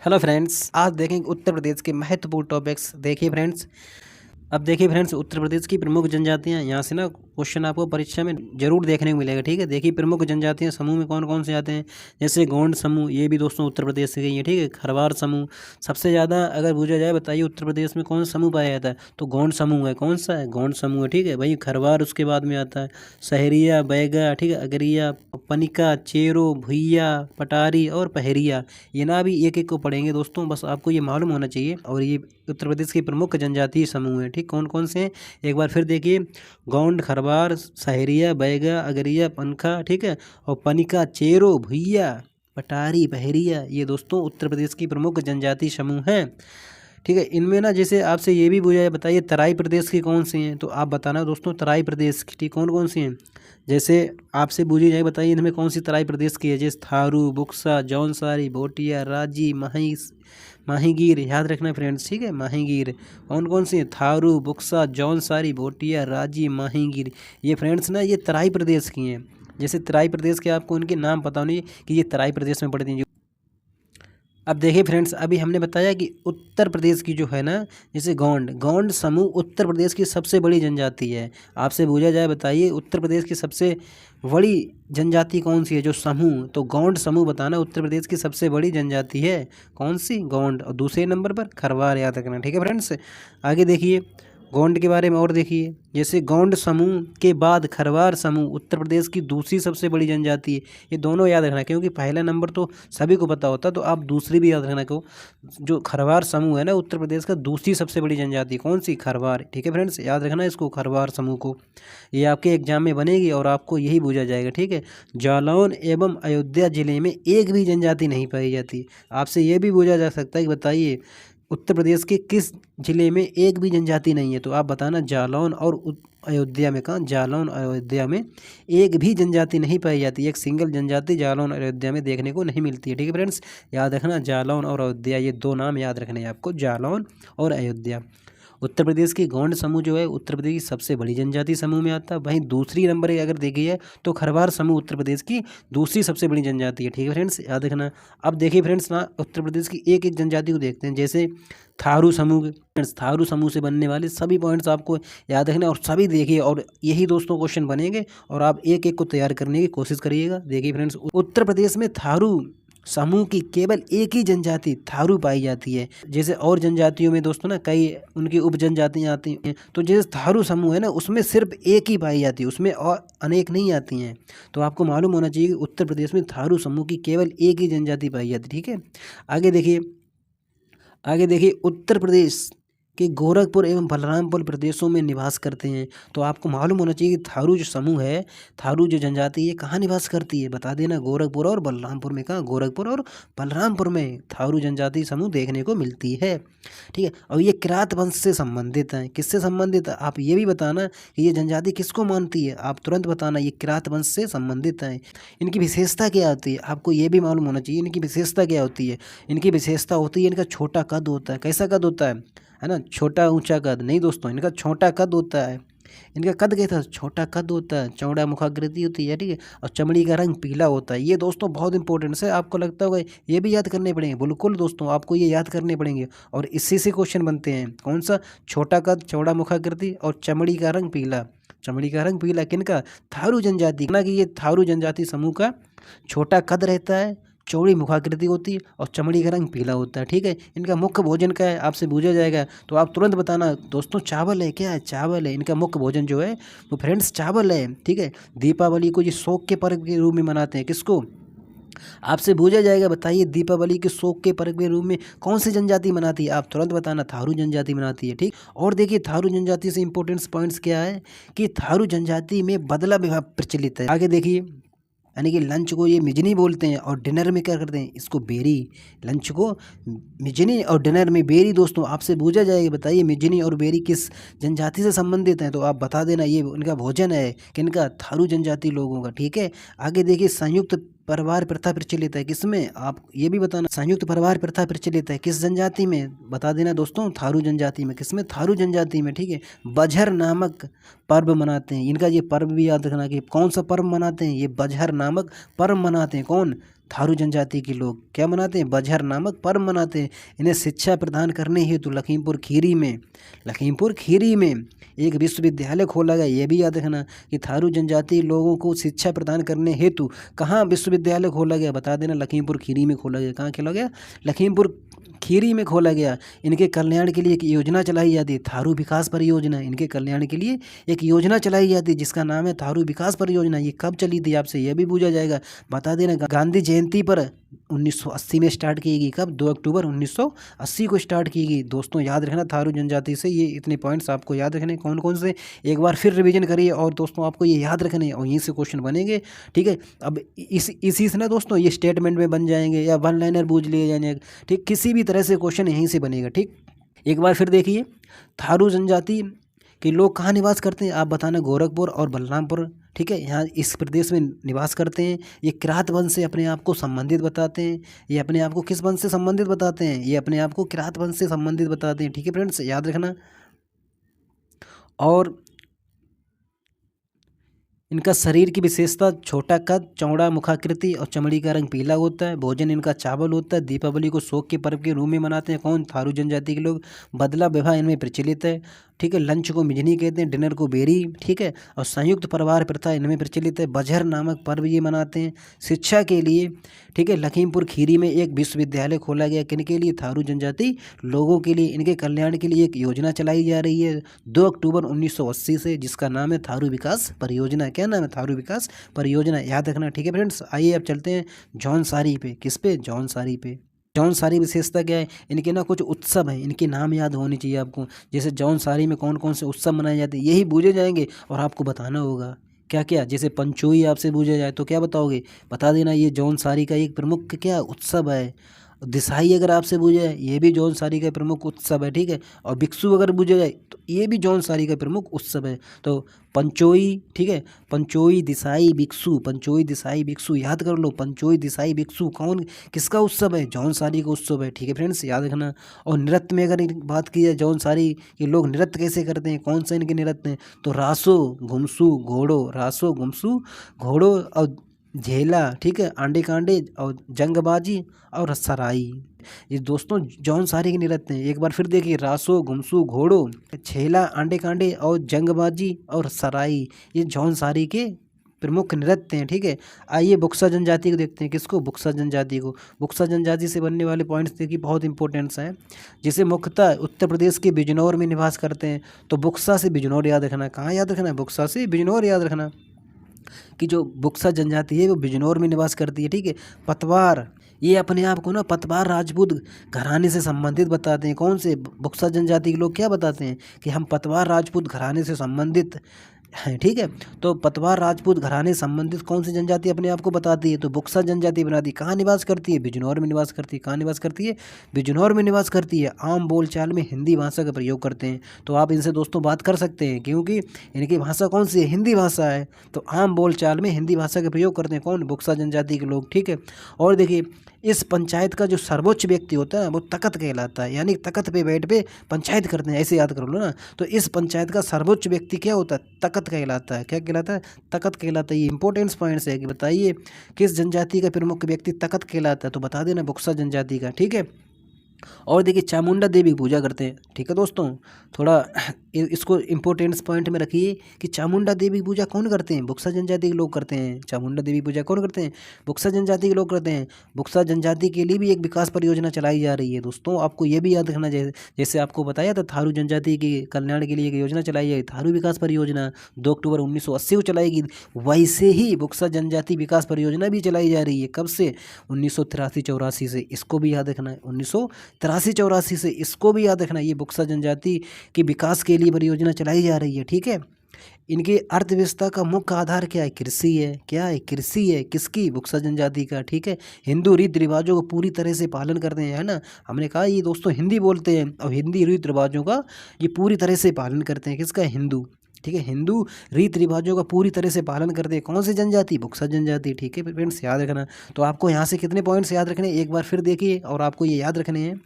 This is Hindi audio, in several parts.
हेलो फ्रेंड्स, आज देखेंगे उत्तर प्रदेश के महत्वपूर्ण टॉपिक्स। देखिए फ्रेंड्स, अब देखिए फ्रेंड्स, उत्तर प्रदेश की प्रमुख जनजातियां, यहाँ से ना क्वेश्चन आपको परीक्षा में जरूर देखने को मिलेगा। ठीक है, देखिए प्रमुख जनजातियां समूह में कौन कौन से आते हैं। जैसे गोंड समूह, ये भी दोस्तों उत्तर प्रदेश से गई है। ठीक है, खरवार समूह। सबसे ज़्यादा अगर पूछा जाए, बताइए उत्तर प्रदेश में कौन सा समूह पाया जाता है, तो गोंड समूह है। कौन सा है? गोंड समूह है। ठीक है भाई, खरवार उसके बाद में आता है, सहरिया, बैगा, ठीक है, अगरिया, पनिका, चेरो, भुइया, पटारी और पहरिया। ये ना भी एक एक को पढ़ेंगे दोस्तों, बस आपको ये मालूम होना चाहिए। और ये उत्तर प्रदेश के प्रमुख जनजातीय समूह हैं। ठीक, कौन कौन से हैं एक बार फिर देखिए। गोंड, खरवार, सहरिया, बैगा, अगरिया, पनखा, ठीक है, और पनिका, चेरो, भुइया, पटारी, पहरिया, ये दोस्तों उत्तर प्रदेश की प्रमुख जनजातीय समूह हैं। ठीक है, इनमें ना जैसे आपसे ये भी पूछा जाए, बताइए तराई प्रदेश की कौन सी हैं, तो आप बताना दोस्तों तराई प्रदेश की। ठीक, कौन कौन सी हैं। जैसे आपसे पूछी जाए, बताइए इनमें कौन सी तराई प्रदेश की है। जैसे थारू, बुक्सा, जौनसारी, भोटिया, राजी, माहीगीर, याद रखना फ्रेंड्स। ठीक है, माहीगीर कौन कौन सी है, थारू, बुक्सा, जौनसारी, भोटिया, राजी, माहीगीर। ये फ्रेंड्स ना ये तराई प्रदेश की हैं। जैसे तराई प्रदेश के आपको इनके नाम पता होने कि ये तराई प्रदेश में पड़ती हैं। अब देखिए फ्रेंड्स, अभी हमने बताया कि उत्तर प्रदेश की जो है ना, जैसे गोंड समूह उत्तर प्रदेश की सबसे बड़ी जनजाति है। आपसे पूछा जाए, बताइए उत्तर प्रदेश की सबसे बड़ी जनजाति कौन सी है, जो समूह, तो गोंड समूह बताना उत्तर प्रदेश की सबसे बड़ी जनजाति है। कौन सी? गोंड। और दूसरे नंबर पर खरवार, याद रखना। ठीक है फ्रेंड्स, आगे देखिए गोंड के बारे में और देखिए। जैसे गोंड समूह के बाद खरवार समूह उत्तर प्रदेश की दूसरी सबसे बड़ी जनजाति है। ये दोनों याद रखना, क्योंकि पहला नंबर तो सभी को पता होता, तो आप दूसरी भी याद रखना को। जो खरवार समूह है ना उत्तर प्रदेश का दूसरी सबसे बड़ी जनजाति, कौन सी? खरवार। ठीक है फ्रेंड्स, याद रखना इसको, खरवार समूह को। ये आपके एग्जाम में बनेगी और आपको यही पूछा जाएगा। ठीक है, जालौन एवं अयोध्या जिले में एक भी जनजाति नहीं पाई जाती। आपसे ये भी पूछा जा सकता है कि बताइए उत्तर प्रदेश के किस जिले में एक भी जनजाति नहीं है, तो आप बताना जालौन और अयोध्या में। कहाँ? जालौन अयोध्या में एक भी जनजाति नहीं पाई जाती। एक सिंगल जनजाति जालौन और अयोध्या में देखने को नहीं मिलती है। ठीक है फ्रेंड्स, याद रखना जालौन और अयोध्या, ये दो नाम याद रखने हैं आपको, जालौन और अयोध्या। उत्तर प्रदेश की गोंड समूह जो है उत्तर प्रदेश की सबसे बड़ी जनजाति समूह में आता है। वहीं दूसरी नंबर अगर देखिए तो खरवार समूह उत्तर प्रदेश की दूसरी सबसे बड़ी जनजाति है। ठीक है फ्रेंड्स, याद रखना। अब देखिए फ्रेंड्स ना उत्तर प्रदेश की एक एक जनजाति को देखते हैं। जैसे थारू समूह, फ्रेंड्स थारू समूह से बनने वाले सभी पॉइंट्स आपको याद रखने और सभी देखिए, और यही दोस्तों क्वेश्चन बनेंगे और आप एक एक को तैयार करने की कोशिश करिएगा। देखिए फ्रेंड्स, उत्तर प्रदेश में थारू समूह की केवल एक ही जनजाति थारू पाई जाती है। जैसे और जनजातियों में दोस्तों ना कई उनकी उप जनजातियाँ आती हैं, तो जैसे थारू समूह है ना उसमें सिर्फ एक ही पाई जाती है, उसमें और अनेक नहीं आती हैं। तो आपको मालूम होना चाहिए कि उत्तर प्रदेश में थारू समूह की केवल एक ही जनजाति पाई जाती है। ठीक है, आगे देखिए, उत्तर प्रदेश के गोरखपुर एवं बलरामपुर प्रदेशों में निवास करते हैं। तो आपको मालूम होना चाहिए कि थारू जो समूह है, थारू जो जनजाति है, कहाँ निवास करती है, बता देना। गोरखपुर और बलरामपुर में। कहाँ? गोरखपुर और बलरामपुर में थारू जनजाति समूह देखने को मिलती है। ठीक है, और ये किरात वंश से संबंधित है। किससे संबंधित है? आप ये भी बताना कि ये जनजाति किसको मानती है, आप तुरंत बताना। ये किरात वंश से संबंधित है। इनकी विशेषता क्या होती है, आपको ये भी मालूम होना चाहिए। इनकी विशेषता क्या होती है? इनकी विशेषता होती है इनका छोटा कद होता है। कैसा कद होता है ना? छोटा ऊंचा कद नहीं दोस्तों, इनका छोटा कद होता है। इनका कद कैसा? छोटा कद होता है, चौड़ा मुखाकृति होती है। ठीक है, और चमड़ी का रंग पीला होता है। ये दोस्तों बहुत इंपॉर्टेंट है, आपको लगता होगा ये भी याद करने पड़ेंगे। बिल्कुल दोस्तों, आपको ये याद करने पड़ेंगे और इसी से क्वेश्चन बनते हैं। कौन सा? छोटा कद, चौड़ा मुखाकृति और चमड़ी का रंग पीला। चमड़ी का रंग पीला किनका? थारू जनजाति ना, कि ये थारू जनजाति समूह का छोटा कद रहता है, चौड़ी मुखाकृति होती है और चमड़ी का रंग पीला होता है। ठीक है, इनका मुख्य भोजन क्या है, आपसे पूछा जाएगा तो आप तुरंत बताना दोस्तों। चावल है। क्या है? चावल है। इनका मुख्य भोजन जो है वो फ्रेंड्स चावल है। ठीक है, दीपावली को ये शोक के पर्व के रूप में मनाते हैं। किसको? आपसे पूछा जाएगा, बताइए दीपावली के शोक के पर्व के रूप में कौन सी जनजाति मनाती है, आप तुरंत बताना। थारू जनजाति मनाती है। ठीक, और देखिए थारू जनजाति से इंपॉर्टेंट पॉइंट्स क्या है कि थारू जनजाति में बदला विवाह प्रचलित है। आगे देखिए, यानी कि लंच को ये मिजनी बोलते हैं और डिनर में क्या करते हैं, इसको बेरी। लंच को मिजनी और डिनर में बेरी। दोस्तों आपसे पूछा जाएगा, बताइए मिजनी और बेरी किस जनजाति से संबंधित हैं, तो आप बता देना ये उनका भोजन है। किनका? थारू जनजाति लोगों का। ठीक है, आगे देखिए, संयुक्त परिवार प्रथा प्रचलित है। किसमें? आप ये भी बताना। संयुक्त परिवार प्रथा प्रचलित है किस जनजाति में, बता देना दोस्तों। थारू जनजाति में। किसमें? थारू जनजाति में। ठीक है, बझर नामक पर्व मनाते हैं। इनका ये पर्व भी याद रखना कि कौन सा पर्व मनाते हैं, ये बजहर नामक पर्व मनाते हैं। कौन? थारू जनजाति के लोग क्या मनाते हैं? बजहर नामक पर्व मनाते हैं। इन्हें शिक्षा प्रदान करने हेतु लखीमपुर खीरी में एक विश्वविद्यालय खोला गया। ये भी याद रखना कि थारू जनजाति लोगों को शिक्षा प्रदान करने हेतु कहाँ विश्वविद्यालय खोला गया, बता देना। लखीमपुर खीरी में खोला गया। कहाँ खोला गया? लखीमपुर खीरी में खोला गया। इनके कल्याण के लिए एक योजना चलाई जाती है, थारू विकास परियोजना। इनके कल्याण के लिए एक योजना चलाई जाती है जिसका नाम है थारू विकास परियोजना। ये कब चली थी आपसे यह भी पूछा जाएगा, बता देना। गांधी जयंती पर 1980 में स्टार्ट की गई। कब? 2 अक्टूबर 1980 को स्टार्ट की गई। दोस्तों याद रखना थारू जनजाति से ये इतने पॉइंट्स आपको याद रखने। कौन कौन से? एक बार फिर रिवीजन करिए और दोस्तों आपको ये याद रखने और यहीं से क्वेश्चन बनेंगे, ठीक है। अब इसी से ना दोस्तों ये स्टेटमेंट में बन जाएंगे या वन लाइनर पूछ लिए जाएंगे, ठीक। किसी भी तरह से क्वेश्चन यहीं से बनेगा, ठीक। एक बार फिर देखिए, थारू जनजाति के लोग कहाँ निवास करते हैं? आप बताना। गोरखपुर और बलरामपुर, ठीक है, यहाँ इस प्रदेश में निवास करते हैं। ये किरात वंश से अपने आप को संबंधित बताते हैं। ये अपने आप को किस वंश से संबंधित बताते हैं? ये अपने आप को किरात वंश से संबंधित बताते हैं, ठीक है फ्रेंड्स, याद रखना। और इनका शरीर की विशेषता छोटा कद, चौड़ा मुखाकृति और चमड़ी का रंग पीला होता है। भोजन इनका चावल होता है। दीपावली को शोक के पर्व के रूप में मनाते हैं। कौन? थारू जनजाति के लोग। बदला विवाह इनमें प्रचलित है, ठीक है। लंच को मिजनी कहते हैं, डिनर को बेरी, ठीक है। और संयुक्त परिवार प्रथा इनमें प्रचलित है। बजहर नामक पर्व ये मनाते हैं। शिक्षा के लिए, ठीक है, लखीमपुर खीरी में एक विश्वविद्यालय खोला गया। किनके लिए? थारू जनजाति लोगों के लिए। इनके कल्याण के लिए एक योजना चलाई जा रही है 2 अक्टूबर 1980 से, जिसका नाम है थारू विकास परियोजना। क्या नाम है? थारू विकास परियोजना, याद रखना, ठीक है फ्रेंड्स। आइए अब चलते हैं जौनसारी पे। किस पे? जौनसारी पे। जौनसारी विशेषता क्या है? इनके ना कुछ उत्सव हैं, इनके नाम याद होने चाहिए आपको। जैसे जौनसारी में कौन कौन से उत्सव मनाए जाते हैं यही पूछे जाएंगे और आपको बताना होगा क्या क्या। जैसे पंचोई आपसे पूछा जाए तो क्या बताओगे? बता देना ये जौनसारी का एक प्रमुख क्या उत्सव है। दिसाई अगर आपसे पूछा जाए ये भी जौनसारी का प्रमुख उत्सव है, ठीक है। और भिक्षु अगर पूछा जाए तो ये भी जौनसारी का प्रमुख उत्सव है। तो पंचोई, ठीक है, पंचोई दिसाई भिक्षु, पंचोई दिसाई भिक्षु याद कर लो। पंचोई दिसाई भिक्षु कौन किसका उत्सव है? जौनसारी का उत्सव है, ठीक है फ्रेंड्स, याद रखना। और नृत्य में अगर बात की जाए जौनसारी के लोग नृत्य कैसे करते हैं, कौन सा इनके नृत्य हैं? तो रासो घुमसू घोड़ो, रासो घुमसू घोड़ो और झेला, ठीक है, आंडे कांडे और जंगबाजी और सराई, ये दोस्तों जौनसारी के नृत्य हैं। एक बार फिर देखिए, रासो घुमसू घोड़ो, छेला, आंडे कांडे और जंगबाजी और सराई, ये जौनसारी के प्रमुख नृत्य हैं, ठीक है। आइए बुक्सा जनजाति को देखते हैं। किसको? बुक्सा जनजाति को। बुक्सा जनजाति से बनने वाले पॉइंट्स देखिए बहुत इंपॉर्टेंट्स हैं। जैसे मुख्यतः उत्तर प्रदेश के बिजनौर में निवास करते हैं, तो बुक्सा से बिजनौर याद रखना। कहाँ याद रखना? बुक्सा से बिजनौर याद रखना कि जो बुक्सा जनजाति है वो बिजनौर में निवास करती है, ठीक है। पतवार, ये अपने आप को ना पतवार राजपूत घराने से संबंधित बताते हैं। कौन से? बुक्सा जनजाति के लोग क्या बताते हैं कि हम पतवार राजपूत घराने से संबंधित हैं, ठीक है। तो पतवार राजपूत घराने संबंधित कौन सी जनजाति अपने आप को बताती है? तो बुक्सा जनजाति बनाती है। कहाँ निवास करती है? बिजनौर में निवास करती है। कहाँ निवास करती है? बिजनौर में निवास करती है। आम बोलचाल में हिंदी भाषा का प्रयोग करते हैं, तो आप इनसे दोस्तों बात कर सकते हैं क्योंकि इनकी भाषा कौन सी है? हिंदी भाषा है। तो आम बोलचाल में हिंदी भाषा का प्रयोग करते हैं। कौन? बुक्सा जनजाति के लोग, ठीक है। और देखिए इस पंचायत का जो सर्वोच्च व्यक्ति होता है वो तख्त कहलाता है, यानी तख्त पे बैठ पे पंचायत करते हैं, ऐसे याद कर लो ना। तो इस पंचायत का सर्वोच्च व्यक्ति क्या होता है? तख्त कहलाता है। क्या कहलाता है? तख्त कहलाता है। ये इंपॉर्टेंट पॉइंट्स है कि बताइए किस जनजाति का प्रमुख व्यक्ति तख्त कहलाता है? तो बता देना बुक्सा जनजाति का, ठीक है। और देखिए चामुंडा देवी पूजा करते हैं, ठीक है दोस्तों। थोड़ा इसको इम्पोर्टेंस पॉइंट में रखिए कि चामुंडा देवी पूजा कौन करते हैं? बुक्सा जनजाति के लोग करते हैं। चामुंडा देवी पूजा कौन करते हैं? बुक्सा जनजाति के लोग करते हैं। बुक्सा जनजाति के लिए भी एक विकास परियोजना चलाई जा रही है दोस्तों, आपको ये भी याद रखना। जैसे आपको बताया था थारू जनजाति के कल्याण के लिए एक योजना चलाई जाएगी, थारू विकास परियोजना 2 अक्टूबर 1980 को चलाएगी। वैसे ही बुक्सा जनजाति विकास परियोजना भी चलाई जा रही है। कब से? 1983-84 से, इसको भी याद रखना है। 1983-84 से, इसको भी याद रखना। ये बुक्सा जनजाति के विकास के लिए परियोजना चलाई जा रही है, ठीक है। इनकी अर्थव्यवस्था का मुख्य आधार क्या है? कृषि है। क्या है? कृषि है। किसकी? बुक्सा जनजाति का, ठीक है। हिंदू रीति रिवाजों को पूरी तरह से पालन करते हैं, है ना। हमने कहा ये दोस्तों हिंदी बोलते हैं और हिंदी रीति रिवाजों का ये पूरी तरह से पालन करते हैं। किसका? हिंदू, ठीक है। हिंदू रीति रिवाजों का पूरी तरह से पालन करते हैं। कौन सी जनजाति? बुक्सा जनजाति, ठीक है फ्रेंड्स, याद रखना। तो आपको यहाँ से कितने पॉइंट्स याद रखने हैं एक बार फिर देखिए और आपको ये याद रखने हैं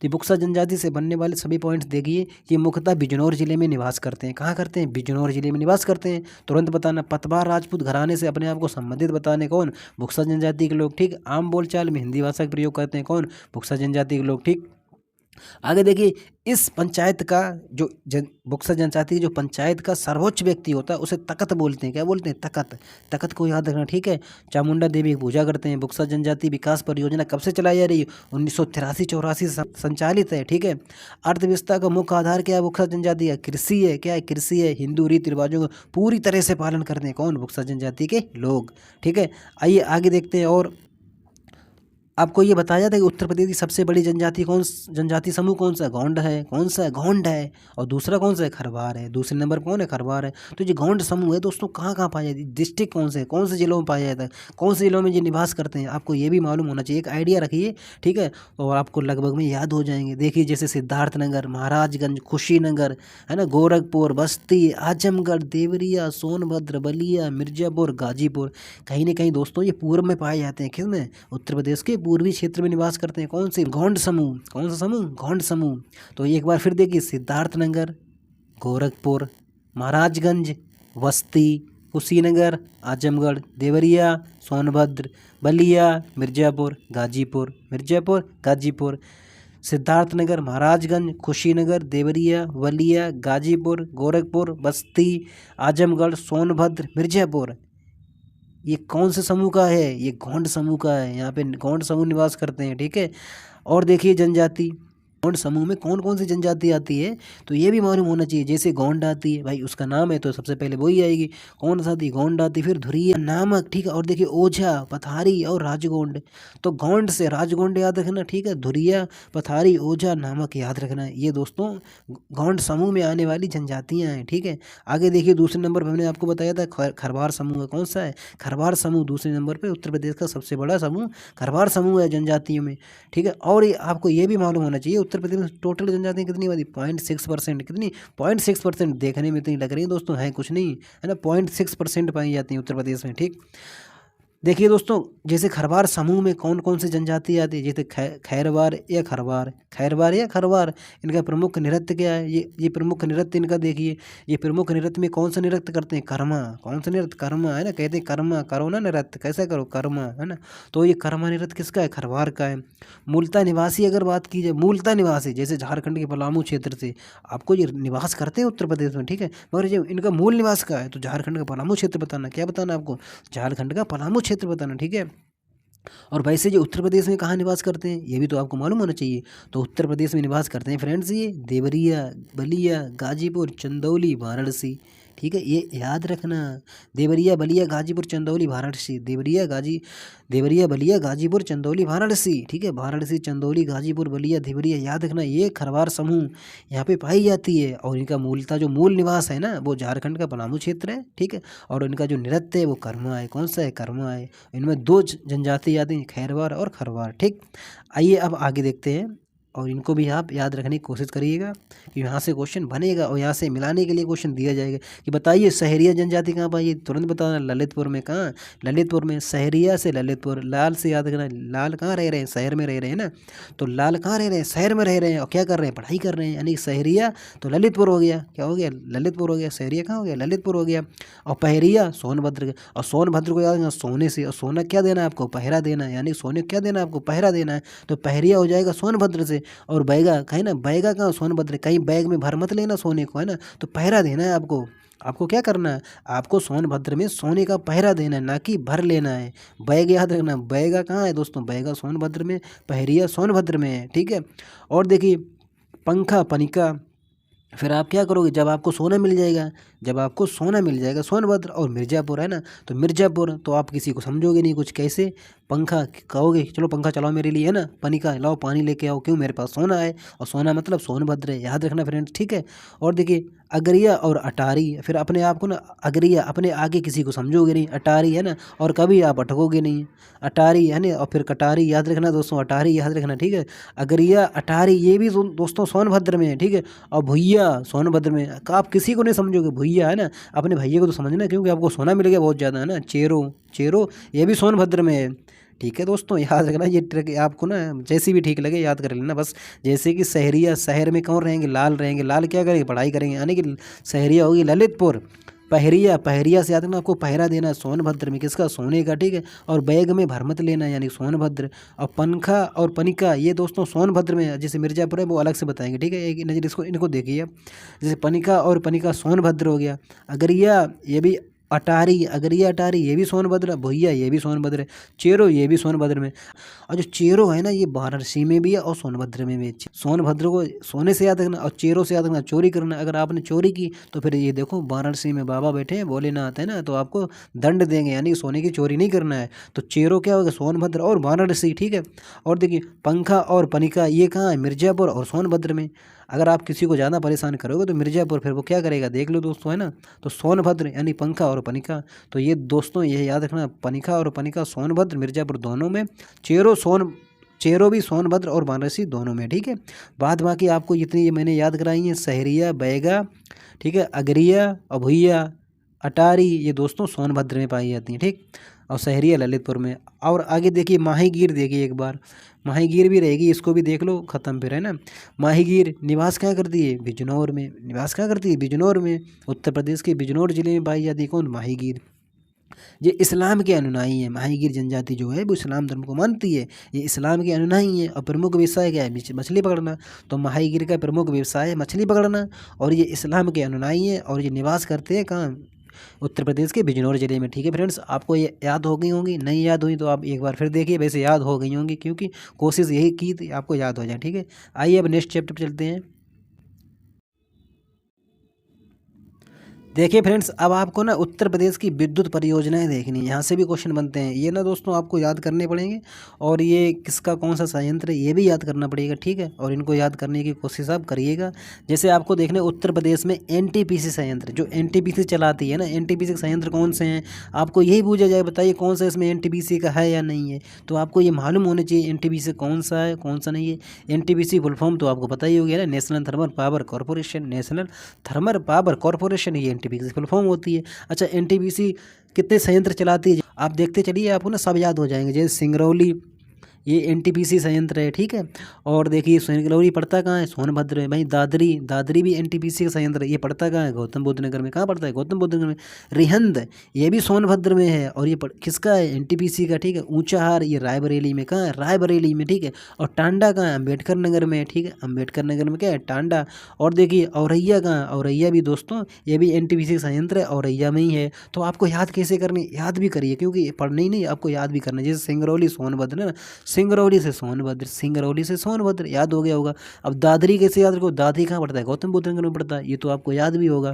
तो बुक्सा जनजाति से बनने वाले सभी पॉइंट्स देखिए। ये मुख्यतः बिजनौर जिले में निवास करते हैं। कहाँ करते हैं? बिजनौर जिले में निवास करते हैं। तुरंत बताना। पतवार राजपूत घराने से अपने आप को संबंधित बताने कौन? बुक्सा जनजाति के लोग। ठीक। आम बोलचाल में हिंदी भाषा का प्रयोग करते हैं कौन? बुक्सा जनजाति के लोग। ठीक। आगे देखिए, इस पंचायत का जो बुक्सा जनजाति की जो पंचायत का सर्वोच्च व्यक्ति होता है उसे तकत बोलते हैं। क्या बोलते हैं? तकत। तकत को याद रखना। ठीक है। चामुंडा देवी की पूजा करते हैं। बुक्सा जनजाति विकास परियोजना कब से चलाई जा रही है? 1983-84 से संचालित है। ठीक है। अर्थव्यवस्था का मुख्य आधार क्या है? बुक्सा जनजाति का कृषि है। क्या है? कृषि है। हिंदू रीति रिवाजों का पूरी तरह से पालन करते हैं कौन? बुक्सा जनजाति के लोग। ठीक है। आइए आगे देखते हैं। और आपको ये बताया था कि उत्तर प्रदेश की सबसे बड़ी जनजाति समूह कौन सा? गोंड है। कौन सा है? गोंड है। और दूसरा कौन सा है? खरवार है। दूसरे नंबर पर कौन है? खरवार है। तो ये गोंड समूह है दोस्तों, कहाँ कहाँ पाया जाती है? डिस्ट्रिक्ट कौन से? कौन से जिलों में पाया जाता है? कौन से जिलों में ये निवास करते हैं? आपको ये भी मालूम होना चाहिए। एक आइडिया रखिए। ठीक है। और आपको लगभग में याद हो जाएंगे। देखिए, जैसे सिद्धार्थनगर, महाराजगंज, कुशीनगर, है ना, गोरखपुर, बस्ती, आजमगढ़, देवरिया, सोनभद्र, बलिया, मिर्जापुर, गाजीपुर। कहीं ना कहीं दोस्तों ये पूर्व में पाए जाते हैं। किसमें? उत्तर प्रदेश के पूर्वी क्षेत्र में निवास करते हैं। कौन से? गोंड समूह। कौन सा समूह? गोंड समूह। तो एक बार फिर देखिए, सिद्धार्थनगर, गोरखपुर, महाराजगंज, बस्ती, कुशीनगर, आजमगढ़, देवरिया, सोनभद्र, बलिया, मिर्जापुर, गाजीपुर। मिर्जापुर, गाजीपुर, सिद्धार्थनगर, महाराजगंज, कुशीनगर, देवरिया, बलिया, गाजीपुर, गोरखपुर, बस्ती, आजमगढ़, सोनभद्र, मिर्जापुर। ये कौन से समूह का है? ये गोंड समूह का है। यहाँ पे गोंड समूह निवास करते हैं। ठीक है। और देखिए जनजाति, गोंड समूह में कौन कौन सी जनजाति आती है तो ये भी मालूम होना चाहिए। जैसे गोंड आती है, भाई उसका नाम है तो सबसे पहले वही आएगी। कौन सा आती? गोंड आती। फिर धुरिया, नामक। ठीक है। और देखिए ओझा, पथारी और राजगोंड। तो गोंड से राजगोंड याद रखना। ठीक है। धुरिया, पथारी, ओझा, नामक याद रखना। ये दोस्तों गोंड समूह में आने वाली जनजातियाँ हैं। ठीक है। आगे देखिए, दूसरे नंबर पर मैंने आपको बताया था खरवार समूह है। कौन सा है? खरवार समूह दूसरे नंबर पर। उत्तर प्रदेश का सबसे बड़ा समूह खरवार समूह है जनजातियों में। ठीक है। और ये आपको ये भी मालूम होना चाहिए, उत्तर प्रदेश में टोटल जनजातियाँ कितनी होती? 0.6%। कितनी? 0.6%। देखने में इतनी लग रही है दोस्तों, है कुछ नहीं, है ना। 0.6% पाई जाती है उत्तर प्रदेश में। ठीक। देखिए दोस्तों, जैसे खरवार समूह में कौन कौन सी जनजाति आती है? जैसे खैरवार या खरवार, खैरवार या खरवार। इनका प्रमुख नृत्य क्या है? ये प्रमुख नृत्य इनका देखिए। ये प्रमुख नृत्य में कौन सा नृत्य करते हैं? कर्मा। कौन सा नृत्य? कर्मा, है ना। कहते हैं कर्मा, करो ना नृत्य, कैसा करो? कर्मा, है ना। तो ये कर्मा नृत्य किसका है? खरवार का है। मूलतः निवासी अगर बात की जाए, मूलतः निवासी जैसे झारखंड के पलामू क्षेत्र से आपको ये निवास करते हैं उत्तर प्रदेश में। ठीक है। मगर जो इनका मूल निवास का है तो झारखंड का पलामू क्षेत्र बताना। क्या बताना आपको? झारखंड का पलामू क्षेत्र बताना। ठीक है। और वैसे जो उत्तर प्रदेश में कहाँ निवास करते हैं ये भी तो आपको मालूम होना चाहिए। तो उत्तर प्रदेश में निवास करते हैं फ्रेंड्स ये देवरिया, बलिया, गाजीपुर, चंदौली, वाराणसी। ठीक है। ये याद रखना। देवरिया, बलिया, गाजीपुर, चंदौली, वाराणसी। देवरिया, बलिया, गाजीपुर, चंदौली, वाराणसी। ठीक है। वाराणसी, चंदौली, गाजीपुर, बलिया, देवरिया याद रखना। ये खरवार समूह यहाँ पे पाई जाती है। और इनका मूलतः जो मूल निवास है ना वो झारखंड का पलामू क्षेत्र है। ठीक है। और इनका जो नृत्य है वो कर्मा है। कौन सा है? कर्मा है। इनमें दो जनजाति आती हैं, खैरवार और खरवार। ठीक। आइए अब आगे देखते हैं। और इनको भी आप याद रखने की कोशिश करिएगा कि यहाँ से क्वेश्चन बनेगा और यहाँ से मिलाने के लिए क्वेश्चन दिया जाएगा कि बताइए सहरिया जनजाति कहाँ पाई? तुरंत बताना। ललितपुर में। कहाँ? ललितपुर में। सहरिया से ललितपुर। लाल से याद रखना। लाल कहाँ रह रहे हैं? शहर में रह रहे हैं ना। तो लाल कहाँ रह रहे हैं? शहर में रह रहे हैं। और क्या कर रहे हैं? पढ़ाई कर रहे हैं। यानी सहरिया तो ललितपुर हो गया। क्या हो गया? ललितपुर हो गया। सहरिया कहाँ हो गया? ललितपुर हो गया। और पहरिया सोनभद्र। और सोनभद्र को याद रखना सोने से। और सोना क्या देना है आपको? पहरा देना है। यानी सोने क्या देना है आपको? पहरा देना है। तो पहरिया हो जाएगा सोनभद्र से। और बैगा कहीं ना, बैगा कहाँ? सोनभद्र। कहीं बैग में भर मत लेना सोने को, है ना। तो पहरा देना है आपको। आपको क्या करना है? आपको सोनभद्र में सोने का पहरा देना है, ना कि भर लेना है। बैग याद रखना। बैगा कहाँ है दोस्तों? बैगा सोनभद्र में, पहरिया सोनभद्र में है। ठीक है। और देखिए पंखा, पनिका। फिर आप क्या करोगे? जब आपको सोना मिल जाएगा, जब आपको सोना मिल जाएगा, सोनभद्र और मिर्ज़ापुर, है ना। तो मिर्ज़ापुर तो आप किसी को समझोगे नहीं कुछ। कैसे? पंखा कहोगे, चलो पंखा चलाओ मेरे लिए, है ना। पनिका, लाओ पानी लेके आओ। क्यों? मेरे पास सोना है। और सोना मतलब सोनभद्र है। याद रखना फ्रेंड्स। ठीक है। और देखिए अगरिया और अटारी। फिर अपने आप को ना अगरिया, अपने आगे किसी को समझोगे नहीं। अटारी, है ना। और कभी आप अटकोगे नहीं। अटारी, है ना। और फिर कटारी याद रखना दोस्तों। अटारी याद रखना। ठीक है। अगरिया, अटारी ये भी दोस्तों सोनभद्र में है। ठीक है। और भुइया सोनभद्र में। आप किसी को नहीं समझोगे। भुइया, है ना। अपने भैया को तो समझना क्योंकि आपको सोना मिल गया बहुत ज़्यादा, है ना। चेरो, चेरो ये भी सोनभद्र में है। ठीक है दोस्तों, याद रखना ये ट्रिक आपको ना जैसी भी ठीक लगे याद कर लेना बस। जैसे कि शहरिया, शहर में कौन रहेंगे, लाल रहेंगे, लाल क्या करेंगे, पढ़ाई करेंगे, यानी कि शहरिया होगी ललितपुर। पहरिया, पहरिया से याद रखना आपको पहरा देना है सोनभद्र में, किसका, सोने का, ठीक है। और बैग में भरमत लेना है यानी सोनभद्र। और पंखा और पनिका ये दोस्तों सोनभद्र में, जैसे मिर्जापुर है वो अलग से बताएंगे, ठीक है। एक नज़र इसको इनको देखिए आप, जैसे पनिका और पनिका सोनभद्र हो गया। अगरिया ये भी, अटारी, अगरिया अटारी ये भी सोनभद्र, भुइया ये भी सोनभद्र है, चेरो ये भी सोनभद्र में। और जो चेरो है ना ये वाराणसी में भी है और सोनभद्र में भी है। सोनभद्र को सोने से याद रखना और चेरो से याद रखना चोरी करना। अगर आपने चोरी की तो फिर ये देखो वाराणसी में बाबा बैठे हैं भोलेनाथ है ना, तो आपको दंड देंगे, यानी सोने की चोरी नहीं करना है। तो चेरो क्या होगा, सोनभद्र और वाराणसी, ठीक है। और देखिए पंखा और पनिका ये कहाँ है, मिर्जापुर और सोनभद्र में। अगर आप किसी को ज़्यादा परेशान करोगे तो मिर्जापुर, फिर वो क्या करेगा देख लो दोस्तों, है ना। तो सोनभद्र यानी पंखा और पनिका, तो ये दोस्तों ये याद रखना, पनिका और पनिका सोनभद्र मिर्जापुर दोनों में, चेरो भी सोनभद्र और वाराणसी दोनों में, ठीक है। बाद बाकी आपको जितनी ये मैंने याद कराई हैं, सहरिया, बैगा, ठीक है, अगरिया और भुइया, अटारी ये दोस्तों सोनभद्र में पाई जाती हैं, ठीक। और सहरिया ललितपुर में। और आगे देखिए माहीगीर, देखिए एक बार माहीगीर भी रहेगी, इसको भी देख लो, ख़त्म फिर है ना। माहीगीर निवास कहाँ करती है, बिजनौर में। निवास कहाँ करती है, बिजनौर में। उत्तर प्रदेश के बिजनौर जिले में पाई जाती है कौन, माहीगीर। ये इस्लाम के अनुयायी है, माहीगीर जनजाति जो है वो इस्लाम धर्म को मानती है, ये इस्लाम के अनुयायी है। और प्रमुख व्यवसाय क्या है, मछली पकड़ना। तो माहीगीर का प्रमुख व्यवसाय है मछली पकड़ना, और ये इस्लाम के अनुयायी है, और ये निवास करते हैं कहाँ, उत्तर प्रदेश के बिजनौर जिले में, ठीक है फ्रेंड्स। आपको ये याद हो गई होंगी, नहीं याद हुई तो आप एक बार फिर देखिए, वैसे याद हो गई होंगी क्योंकि कोशिश यही की थी आपको याद हो जाए, ठीक है। आइए अब नेक्स्ट चैप्टर पर चलते हैं। देखिए फ्रेंड्स, अब आपको ना उत्तर प्रदेश की विद्युत परियोजनाएं देखनी है, यहाँ से भी क्वेश्चन बनते हैं। ये ना दोस्तों आपको याद करने पड़ेंगे, और ये किसका कौन सा संयंत्र है ये भी याद करना पड़ेगा, ठीक है। और इनको याद करने की कोशिश आप करिएगा। जैसे आपको देखने उत्तर प्रदेश में एनटीपीसी संयंत्र, जो एनटीपीसी चलाती है ना, एनटीपीसी संयंत्र कौन से हैं, आपको यही पूछा जाए, बताइए कौन सा इसमें एनटीपीसी का है या नहीं है। तो आपको ये मालूम होना चाहिए एनटीपीसी कौन सा है कौन सा नहीं है। एनटीपीसी फुल फॉर्म तो आपको पता ही हो गया ना, national thermal power corporation, national thermal power corporation, ये एनटीपीसी फुल फॉर्म होती है। अच्छा, एनटीपीसी कितने संयंत्र चलाती है आप देखते चलिए, आपको ना सब याद हो जाएंगे। जैसे सिंगरौली ये एनटीपीसी संयंत्र है, ठीक है। और देखिए सिंगरौली पड़ता कहाँ है, सोनभद्र में। भाई दादरी, दादरी भी एनटीपीसी का संयंत्र है, ये पड़ता कहाँ है, गौतम बुद्ध नगर में। कहाँ पड़ता है, गौतम बुद्ध नगर में। रिहंद ये भी सोनभद्र में है, और ये किसका है, एनटीपीसी का, ठीक है। ऊंचाहार ये रायबरेली में, कहाँ है, रायबरेली में, ठीक है। और टांडा कहाँ है, अम्बेडकर नगर में, ठीक है। अम्बेडकर नगर में क्या है, टांडा। और देखिए औरैया कहाँ, औरैया भी दोस्तों ये भी एनटीपीसी का संयंत्र है, औरैया में ही है। तो आपको याद कैसे करनी, याद भी करिए क्योंकि पढ़ना ही नहीं आपको याद भी करना है। जैसे सिंगरौली सोनभद्र है ना, सिंगरौली से सोनभद्र, सिंगरौली से सोनभद्र, याद हो गया होगा। अब दादरी कैसे याद रखो, दादरी कहाँ पड़ता है, गौतम बुद्ध नगर में पड़ता है, ये तो आपको याद भी होगा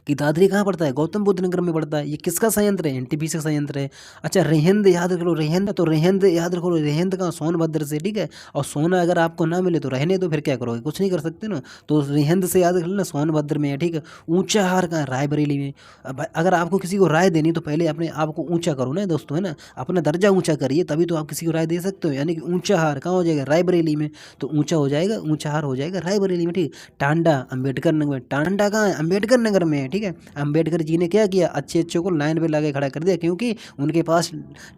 कि दादरी कहाँ पड़ता है, गौतम बुद्ध नगर में पड़ता है। ये किसका संयंत्र है, एनटीपीसी का संयंत्र है। अच्छा रेहंद याद रख लो, रेहंद, तो रेहंद याद रखो, रेहंद कहाँ, सोनभद्र से, ठीक है। और सोना अगर आपको ना मिले तो रहने दो, फिर क्या करोगे, कुछ नहीं कर सकते ना। तो रेहंद से याद रख लेना, सोनभद्र में है, ठीक है। ऊंचाहार कहाँ, रायबरेली में। अब अगर आपको किसी को राय देनी तो पहले अपने आप को ऊंचा करो ना दोस्तों, है ना, अपना दर्जा ऊंचा करिए, तभी तो आप किसी को राय दे सकते हो। यानी कि ऊंचाहार कहाँ हो जाएगा, रायबरेली में। तो ऊंचा हो जाएगा, ऊंचाहार हो जाएगा रायबरेली में, ठीक। टांडा अम्बेडकर नगर में, टांडा कहाँ है, अम्बेडकर नगर में है, ठीक है। अम्बेडकर जी ने क्या किया, अच्छे अच्छे को लाइन पे लाके खड़ा कर दिया, क्योंकि उनके पास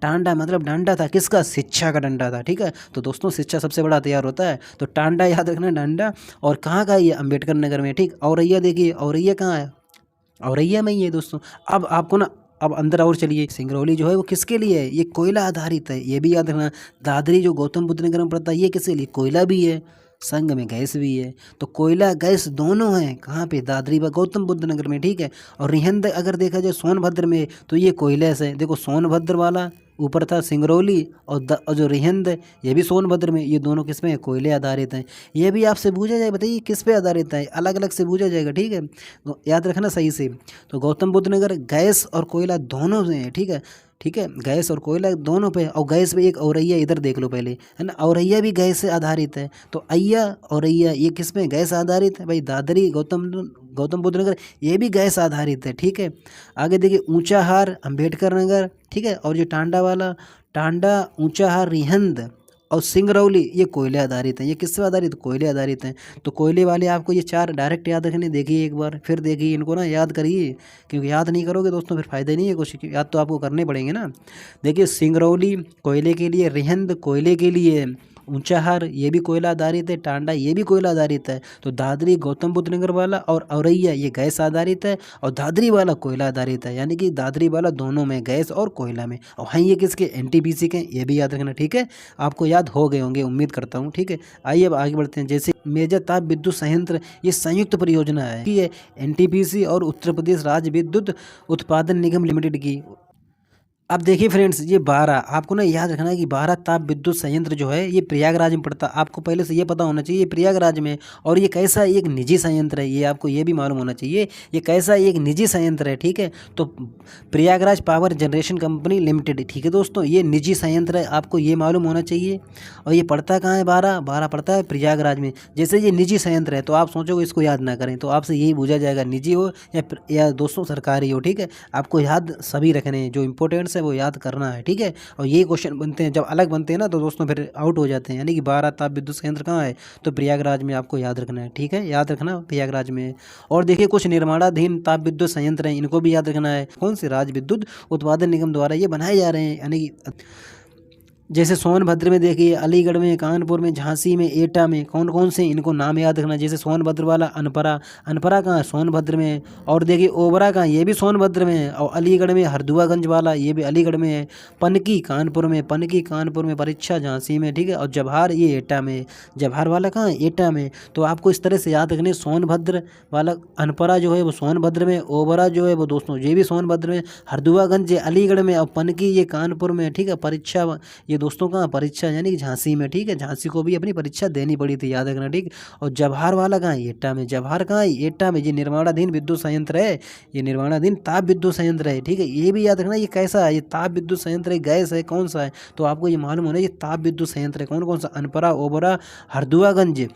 टांडा मतलब डंडा था, किसका, शिक्षा का डंडा था, ठीक है। तो दोस्तों शिक्षा सबसे बड़ा तैयार होता है, तो टांडा याद रखना, डंडा। और कहाँ का, ये अम्बेडकर नगर में, ठीक। औरैया देखिए, औरैया कहाँ है, औरैया में ही है दोस्तों। अब आपको ना अब अंदर और चलिए, सिंगरौली जो है वो किसके लिए है, ये कोयला आधारित है, ये भी याद रखना। दादरी जो गौतम बुद्ध नगर में पड़ता है, ये किसके लिए, कोयला भी है, संग में गैस भी है। तो कोयला गैस दोनों हैं कहाँ पे, दादरी व गौतम बुद्ध नगर में, ठीक है। और रिहंद अगर देखा जाए सोनभद्र में, तो ये कोयले से, देखो सोनभद्र वाला ऊपर था सिंगरौली, और जो रिहंद है ये भी सोनभद्र में, ये दोनों किस में है, कोयले आधारित हैं। ये भी आपसे पूछा जाए, बताइए किस पे आधारित है, अलग अलग से पूछा जाएगा, ठीक है। तो याद रखना सही से। तो गौतम बुद्ध नगर गैस और कोयला दोनों से है, ठीक है, ठीक है। गैस और कोयला दोनों पे, और गैस पे एक औरैया इधर देख लो पहले, है ना, औरैया भी गैस से आधारित है। तो अय्या औरैया ये किस में गैस आधारित है, भाई दादरी गौतम बुद्ध नगर ये भी गैस आधारित है, ठीक है। आगे देखिए ऊंचाहार अम्बेडकर नगर, ठीक है। और जो टांडा वाला, टांडा ऊंचाहार रिहंद और सिंगरौली ये कोयले आधारित है। ये किससे आधारित? कोयले आधारित हैं। तो कोयले वाले आपको ये 4 डायरेक्ट याद रखने, देखिए एक बार फिर देखिए इनको ना, याद करिए, क्योंकि याद नहीं करोगे दोस्तों फिर फ़ायदा नहीं है कुछ, याद तो आपको करने पड़ेंगे ना। देखिए सिंगरौली कोयले के लिए, रिहंद कोयले के लिए, ऊंचाहार ये भी कोयला आधारित है, टांडा ये भी कोयला आधारित है। तो दादरी गौतम बुद्ध नगर वाला और औरैया ये गैस आधारित है, और दादरी वाला कोयला आधारित है, यानी कि दादरी वाला दोनों में, गैस और कोयला में। और हाँ ये किसके? एनटीपीसी के, ये भी याद रखना, ठीक है। आपको याद हो गए होंगे उम्मीद करता हूँ, ठीक है। आइए अब आगे बढ़ते हैं। जैसे मेजर ताप विद्युत संयंत्र ये संयुक्त परियोजना है, ये एनटीपीसी और उत्तर प्रदेश राज्य विद्युत उत्पादन निगम लिमिटेड की। अब देखिए फ्रेंड्स, ये 12 आपको ना याद रखना है कि 12 ताप विद्युत संयंत्र जो है ये प्रयागराज में पड़ता है। आपको पहले से ये पता होना चाहिए ये प्रयागराज में। और ये कैसा एक निजी संयंत्र है, ये आपको ये भी मालूम होना चाहिए ये कैसा एक निजी संयंत्र है, ठीक है। तो Prayagraj power generation company limited, ठीक है दोस्तों, ये निजी संयंत्र है, आपको ये मालूम होना चाहिए। और ये पड़ता कहाँ है? 12 पड़ता है प्रयागराज में। जैसे ये निजी संयंत्र है तो आप सोचोगे इसको याद ना करें, तो आपसे यही पूछा जाएगा निजी हो या दोस्तों सरकारी हो, ठीक है। आपको याद सभी रखने हैं, जो इंपॉर्टेंट्स है वो याद करना है, ठीक है। और ये क्वेश्चन बनते हैं जब अलग बनते हैं ना तो दोस्तों फिर आउट हो जाते हैं। यानी कि 12 ताप विद्युत संयंत्र कहाँ है? तो प्रयागराज में आपको याद रखना है, ठीक है, याद रखना प्रयागराज में। और देखिए कुछ निर्माणाधीन ताप विद्युत संयंत्र हैं, इनको भी याद रखना है। कौन से? राज्य विद्युत उत्पादन निगम द्वारा ये बनाए जा रहे हैं। यानी कि जैसे सोनभद्र में देखिए, अलीगढ़ में, कानपुर में, झांसी में, एटा में, कौन कौन से, इनको नाम याद रखना। जैसे सोनभद्र वाला अनपरा, अनपरा कहाँ है? सोनभद्र में। और देखिए ओबरा कहाँ? ये भी सोनभद्र में है। और अलीगढ़ में हरदुआगंज वाला, ये भी अलीगढ़ में है। पनकी कानपुर में, पनकी कानपुर में, परीक्षा झांसी में, ठीक है। और जवाहर ये एटा में, जवाहर वाला कहाँ है? एटा में। तो आपको इस तरह से याद रखने, सोनभद्र वाला अनपरा जो है वो सोनभद्र में, ओबरा जो है वो दोस्तों ये भी सोनभद्र में, हरदुआगंज ये अलीगढ़ में, और पनकी ये कानपुर में, ठीक है। परीक्षा ये दोस्तों कहाँ? परीक्षा यानी कि झांसी में, ठीक है। झांसी को भी अपनी परीक्षा देनी पड़ी थी, याद रखना, ठीक। और जवाहर वाला कहाँ है? एटा में। जवाहर कहाँ है? एटा में। ये निर्माणाधीन विद्युत संयंत्र है, ये निर्माणाधीन ताप विद्युत संयंत्र है, ठीक है। ये भी याद रखना ये कैसा है? ये ताप विद्युत संयंत्र है, गैस है, कौन सा है? तो आपको ये मालूम होना ये ताप विद्युत संयंत्र है। कौन कौन सा? अनपरा, ओबरा, हरदुआगंज,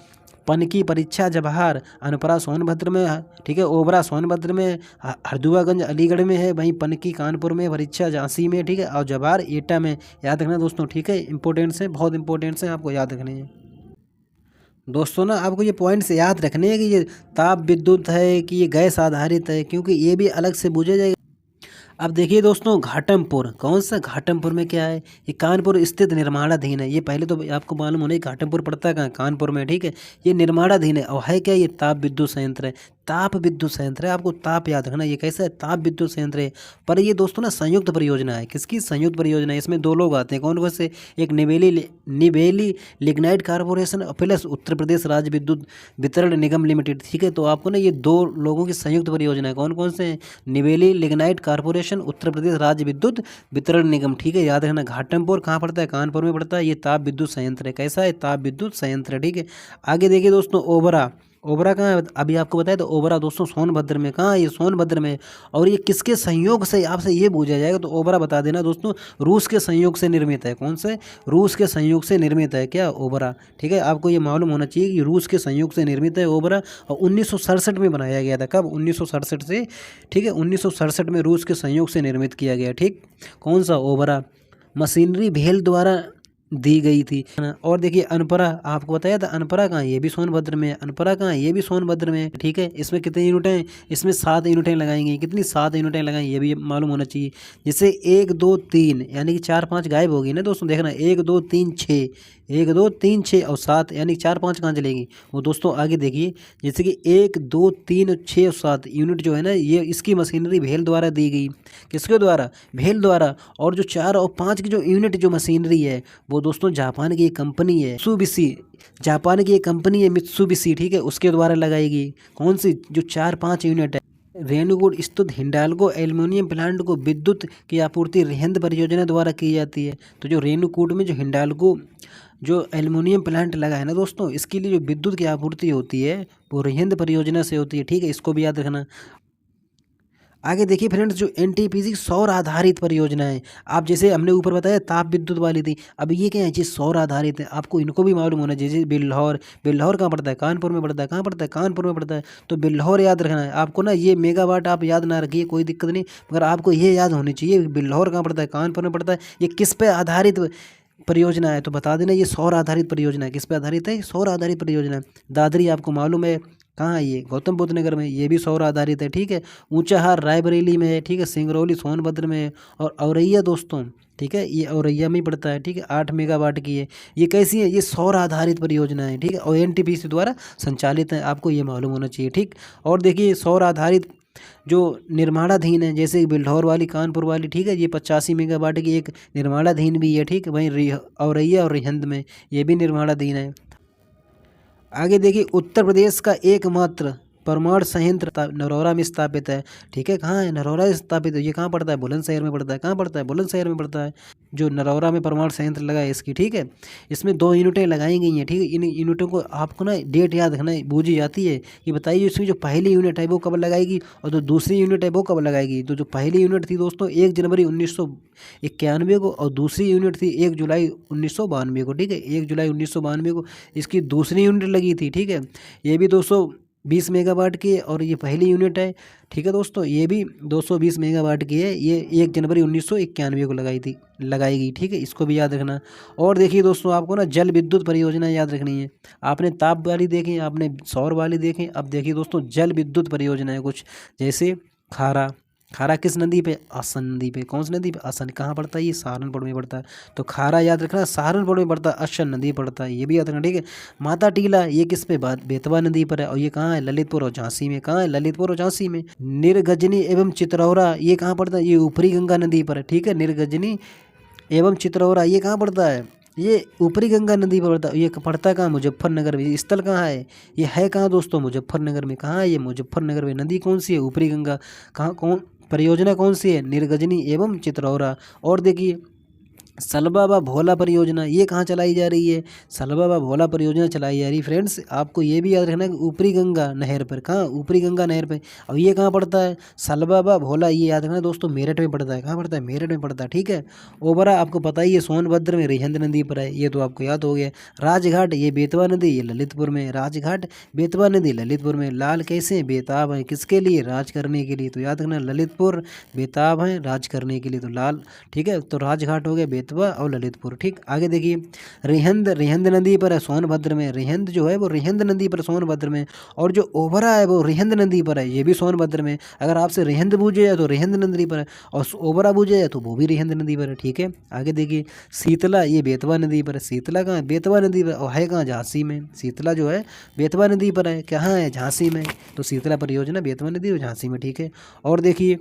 पनकी, परीक्षा, जवाहर। अनपरा सोनभद्र में, ठीक है। ओबरा सोनभद्र में, हरदुआगंज अलीगढ़ में है, वहीं पनकी कानपुर में, परीक्षा झांसी में, ठीक है। और जवाहर एटा में। याद रखना दोस्तों, ठीक है। इंपॉर्टेंट्स हैं, बहुत इंपॉर्टेंट्स हैं, आपको याद रखने हैं दोस्तों ना। आपको ये पॉइंट्स याद रखने हैं कि ये ताप विद्युत है कि ये गैस आधारित है, क्योंकि ये भी अलग से पूछा जाएगा। अब देखिए दोस्तों, घाटमपुर, कौन सा? घाटमपुर में क्या है? ये कानपुर स्थित निर्माणाधीन है। ये पहले तो आपको मालूम होना है घाटमपुर पड़ता है कहाँ? कानपुर में, ठीक है। ये निर्माणाधीन है और है क्या? ये ताप विद्युत संयंत्र है, ताप विद्युत संयंत्र है। आपको ताप याद रखना, ये कैसा है? ताप विद्युत संयंत्र है। पर ये दोस्तों ना संयुक्त परियोजना है। किसकी? संयुक्त परियोजना है। इसमें 2 लोग आते हैं, कौन कौन से? एक Neyveli lignite corporation plus Uttar Pradesh राज्य विद्युत वितरण निगम लिमिटेड, ठीक है। तो आपको ना ये 2 लोगों की संयुक्त परियोजना है। कौन कौन से? निवेली लिग्नाइट कारपोरेशन, उत्तर प्रदेश राज्य विद्युत वितरण निगम, ठीक है। याद रखना। घाटमपुर कहाँ पड़ता है? कानपुर में पड़ता है। ये ताप विद्युत संयंत्र है। कैसा है? ताप विद्युत संयंत्र है, ठीक है। आगे देखिए दोस्तों, ओबरा, ओबरा कहाँ है? अभी आपको बताया तो ओबरा दोस्तों सोनभद्र में। कहाँ है? ये सोनभद्र में। और ये किसके संयोग से, आपसे ये पूछा जाएगा तो ओबरा बता देना दोस्तों, रूस के संयोग से निर्मित है। कौन से? रूस के संयोग से निर्मित है क्या? ओबरा, ठीक है। आपको ये मालूम होना चाहिए कि रूस के संयोग से निर्मित है ओबरा। और 1967 में बनाया गया था। कब? 1967 से, ठीक है। 1967 में रूस के संयोग से निर्मित किया गया, ठीक। कौन सा? ओबरा। मशीनरी भेल द्वारा दी गई थी। और देखिए अनपरा, आपको बताया था अनपरा कहाँ? ये भी सोनभद्र में। अनपरा कहाँ? ये भी सोनभद्र में, ठीक है। इसमें कितनी यूनिटें? इसमें 7 यूनिटें लगाएंगे। कितनी? 7 यूनिटें लगाएंगे, ये भी मालूम होना चाहिए। जैसे 1 2 3 यानी कि 4 5 गायब होगी ना दोस्तों, देखना 1 2 3 6, 1 2 3 6 और 7 यानी 4 5 कहाँ चलेगी वो दोस्तों आगे देखिए। जैसे कि 1 2 3 6 और 7 यूनिट जो है ना, ये इसकी मशीनरी भेल द्वारा दी गई। किसके द्वारा? भेल द्वारा। और जो 4 और 5 की जो यूनिट जो मशीनरी है वो दोस्तों जापान की एक कंपनी है मित्सुबिशी, जापान की एक कंपनी है मित्सुबिशी, ठीक है, उसके द्वारा लगाएगी। कौन सी? जो 4 5 यूनिट है। रेणुकूट स्थित हिंडाल्को एल्युमिनियम प्लांट को विद्युत की आपूर्ति रिहंद परियोजना द्वारा की जाती है। तो जो रेणुकूट में जो हिंडाल्को जो एल्युमिनियम प्लांट लगा है ना दोस्तों, इसके लिए जो विद्युत की आपूर्ति होती है वो रिहंद परियोजना से होती है, ठीक है। इसको भी याद रखना। आगे देखिए फ्रेंड्स, जो एनटीपीसी सौर आधारित परियोजना है, आप जैसे हमने ऊपर बताया ताप विद्युत वाली थी, अब ये क्या है? चीज़ सौर आधारित है। आपको इनको भी मालूम होना चाहिए। जैसे बिल्हौर, बिल्हौर कहाँ पड़ता है? कानपुर में पड़ता है। कहाँ पड़ता है? कानपुर में पड़ता है। तो बिल्हौर याद रखना है आपको ना। ये मेगावाट आप याद ना रखिए, कोई दिक्कत नहीं, मगर आपको ये याद होनी चाहिए बिल्हौर कहाँ पड़ता है? कानपुर में पड़ता है। ये किस पे आधारित परियोजना है, तो बता देना ये सौर आधारित परियोजना है। किस पे आधारित है? सौर आधारित परियोजना है। दादरी आपको मालूम है कहाँ है? ये गौतम बुद्ध नगर में, ये भी सौर आधारित है, ठीक है। ऊंचाहार रायबरेली में है, ठीक है। सिंगरौली सोनभद्र में है। और औरैया दोस्तों, ठीक है, ये औरैया में ही पड़ता है, ठीक है। 8 मेगावाट की है। ये कैसी है? ये सौर आधारित परियोजना है, ठीक है, और एनटीपीसी द्वारा संचालित है, आपको ये मालूम होना चाहिए, ठीक। और देखिए सौर आधारित जो निर्माणाधीन है, जैसे बिल्हौर वाली, कानपुर वाली, ठीक है, ये 85 मेगावाट की एक निर्माणाधीन भी है, ठीक है। वहीं औरैया और रिहंद में ये भी निर्माणाधीन है। आगे देखिए उत्तर प्रदेश का एकमात्र परमाणु संयंत्र नरौरा में स्थापित है, ठीक है। कहाँ है? नरौरा स्थापित है। ये कहाँ पड़ता है? बुलंदशहर में पड़ता है। कहाँ पड़ता है? बुलंदशहर में पड़ता है, जो नरौरा में परमाणु संयंत्र लगा है इसकी, ठीक है। इसमें 2 यूनिटें लगाई गई हैं, ठीक है। इन यूनिटों को आपको ना डेट याद रखना बूझी जाती है कि बताइए इसमें जो पहली यूनिट है वो कब लगाएगी और जो दूसरी यूनिट है वो कब लगाएगी। तो जो पहली यूनिट थी दोस्तों 1 जनवरी 1991 को, और दूसरी यूनिट थी 1 जुलाई 1992 को, ठीक है। 1 जुलाई 1992 को इसकी दूसरी यूनिट लगी थी, ठीक है। ये भी 220 मेगावाट की है और ये पहली यूनिट है, ठीक है दोस्तों। ये भी 220 मेगावाट की है। ये 1 जनवरी 1991 को लगाई गई, ठीक है। इसको भी याद रखना। और देखिए दोस्तों आपको ना जल विद्युत परियोजना याद रखनी है। आपने ताप वाली देखी, आपने सौर वाली देखी, अब देखिए दोस्तों जल विद्युत परियोजना है कुछ, जैसे खारा। खारा किस नदी पे? आसन नदी पे। कौन सी नदी पे? आसन। कहाँ पड़ता है? ये सहारनपुर में पड़ता है। तो खारा याद रखना सहारनपुर में पड़ता है, आसन नदी पड़ता है, ये भी याद रखना, ठीक है। माता टीला ये किस पे? बेतवा नदी पर है, और ये कहाँ है? ललितपुर और झांसी में। कहाँ है? ललितपुर और झांसी में। निर्गजनी एवं चित्रौरा ये कहाँ पड़ता है? ये ऊपरी गंगा नदी पर है, ठीक है। निर्गजनी एवं चित्रौरा ये कहाँ पड़ता है? ये ऊपरी गंगा नदी पर पड़ता है। ये पड़ता कहाँ? मुजफ्फरनगर में। स्थल कहाँ है? ये है कहाँ दोस्तों? मुजफ्फरनगर में। कहाँ है ये? मुजफ्फरनगर में। नदी कौन सी है? ऊपरी गंगा। कहाँ कौन? परियोजना कौन सी है? निर्गजनी एवं चित्रौरा। और देखिए सलबाबा भोला परियोजना ये कहाँ चलाई जा रही है? सलबाबा भोला परियोजना चलाई जा रही है फ्रेंड्स। आपको ये भी याद रखना कि ऊपरी गंगा नहर पर। कहाँ? ऊपरी गंगा नहर पर। और ये कहाँ पड़ता है? सलबाबा भोला ये याद रखना दोस्तों मेरठ में पड़ता है। कहाँ पड़ता है? मेरठ में पड़ता है, ठीक है। ओबरा आपको पता ही है सोनभद्र में रिहंद नदी पर है, ये तो आपको याद हो गया। राजघाट ये बेतवा नदी, ये ललितपुर में। राजघाट बेतवा नदी ललितपुर में। लाल कैसे? बेताब है। किसके लिए? राज करने के लिए। तो याद रखना ललितपुर बेताब है राज करने के लिए, तो लाल, ठीक है। तो राजघाट हो गया बेतवा और ललितपुर, ठीक। आगे देखिए रिहंद नदी पर है सोनभद्र में। रिहंद जो है वो रिहंद नदी पर सोनभद्र में। और जो ओबरा है वो रिहंद नदी पर है, ये भी सोनभद्र में। अगर आपसे रिहंद पूछे जाए तो रिहंद नदी पर है, और ओबरा पूछे जाए तो वो भी रिहंद नदी पर है, ठीक है। आगे देखिए शीतला ये बेतवा नदी पर है। शीतला कहाँ है? बेतवा नदी पर। और है कहाँ? झांसी में। शीतला जो है बेतवा नदी पर है, कहाँ है? झांसी में। तो शीतला परियोजना बेतवा नदी और झांसी में, ठीक है। और देखिए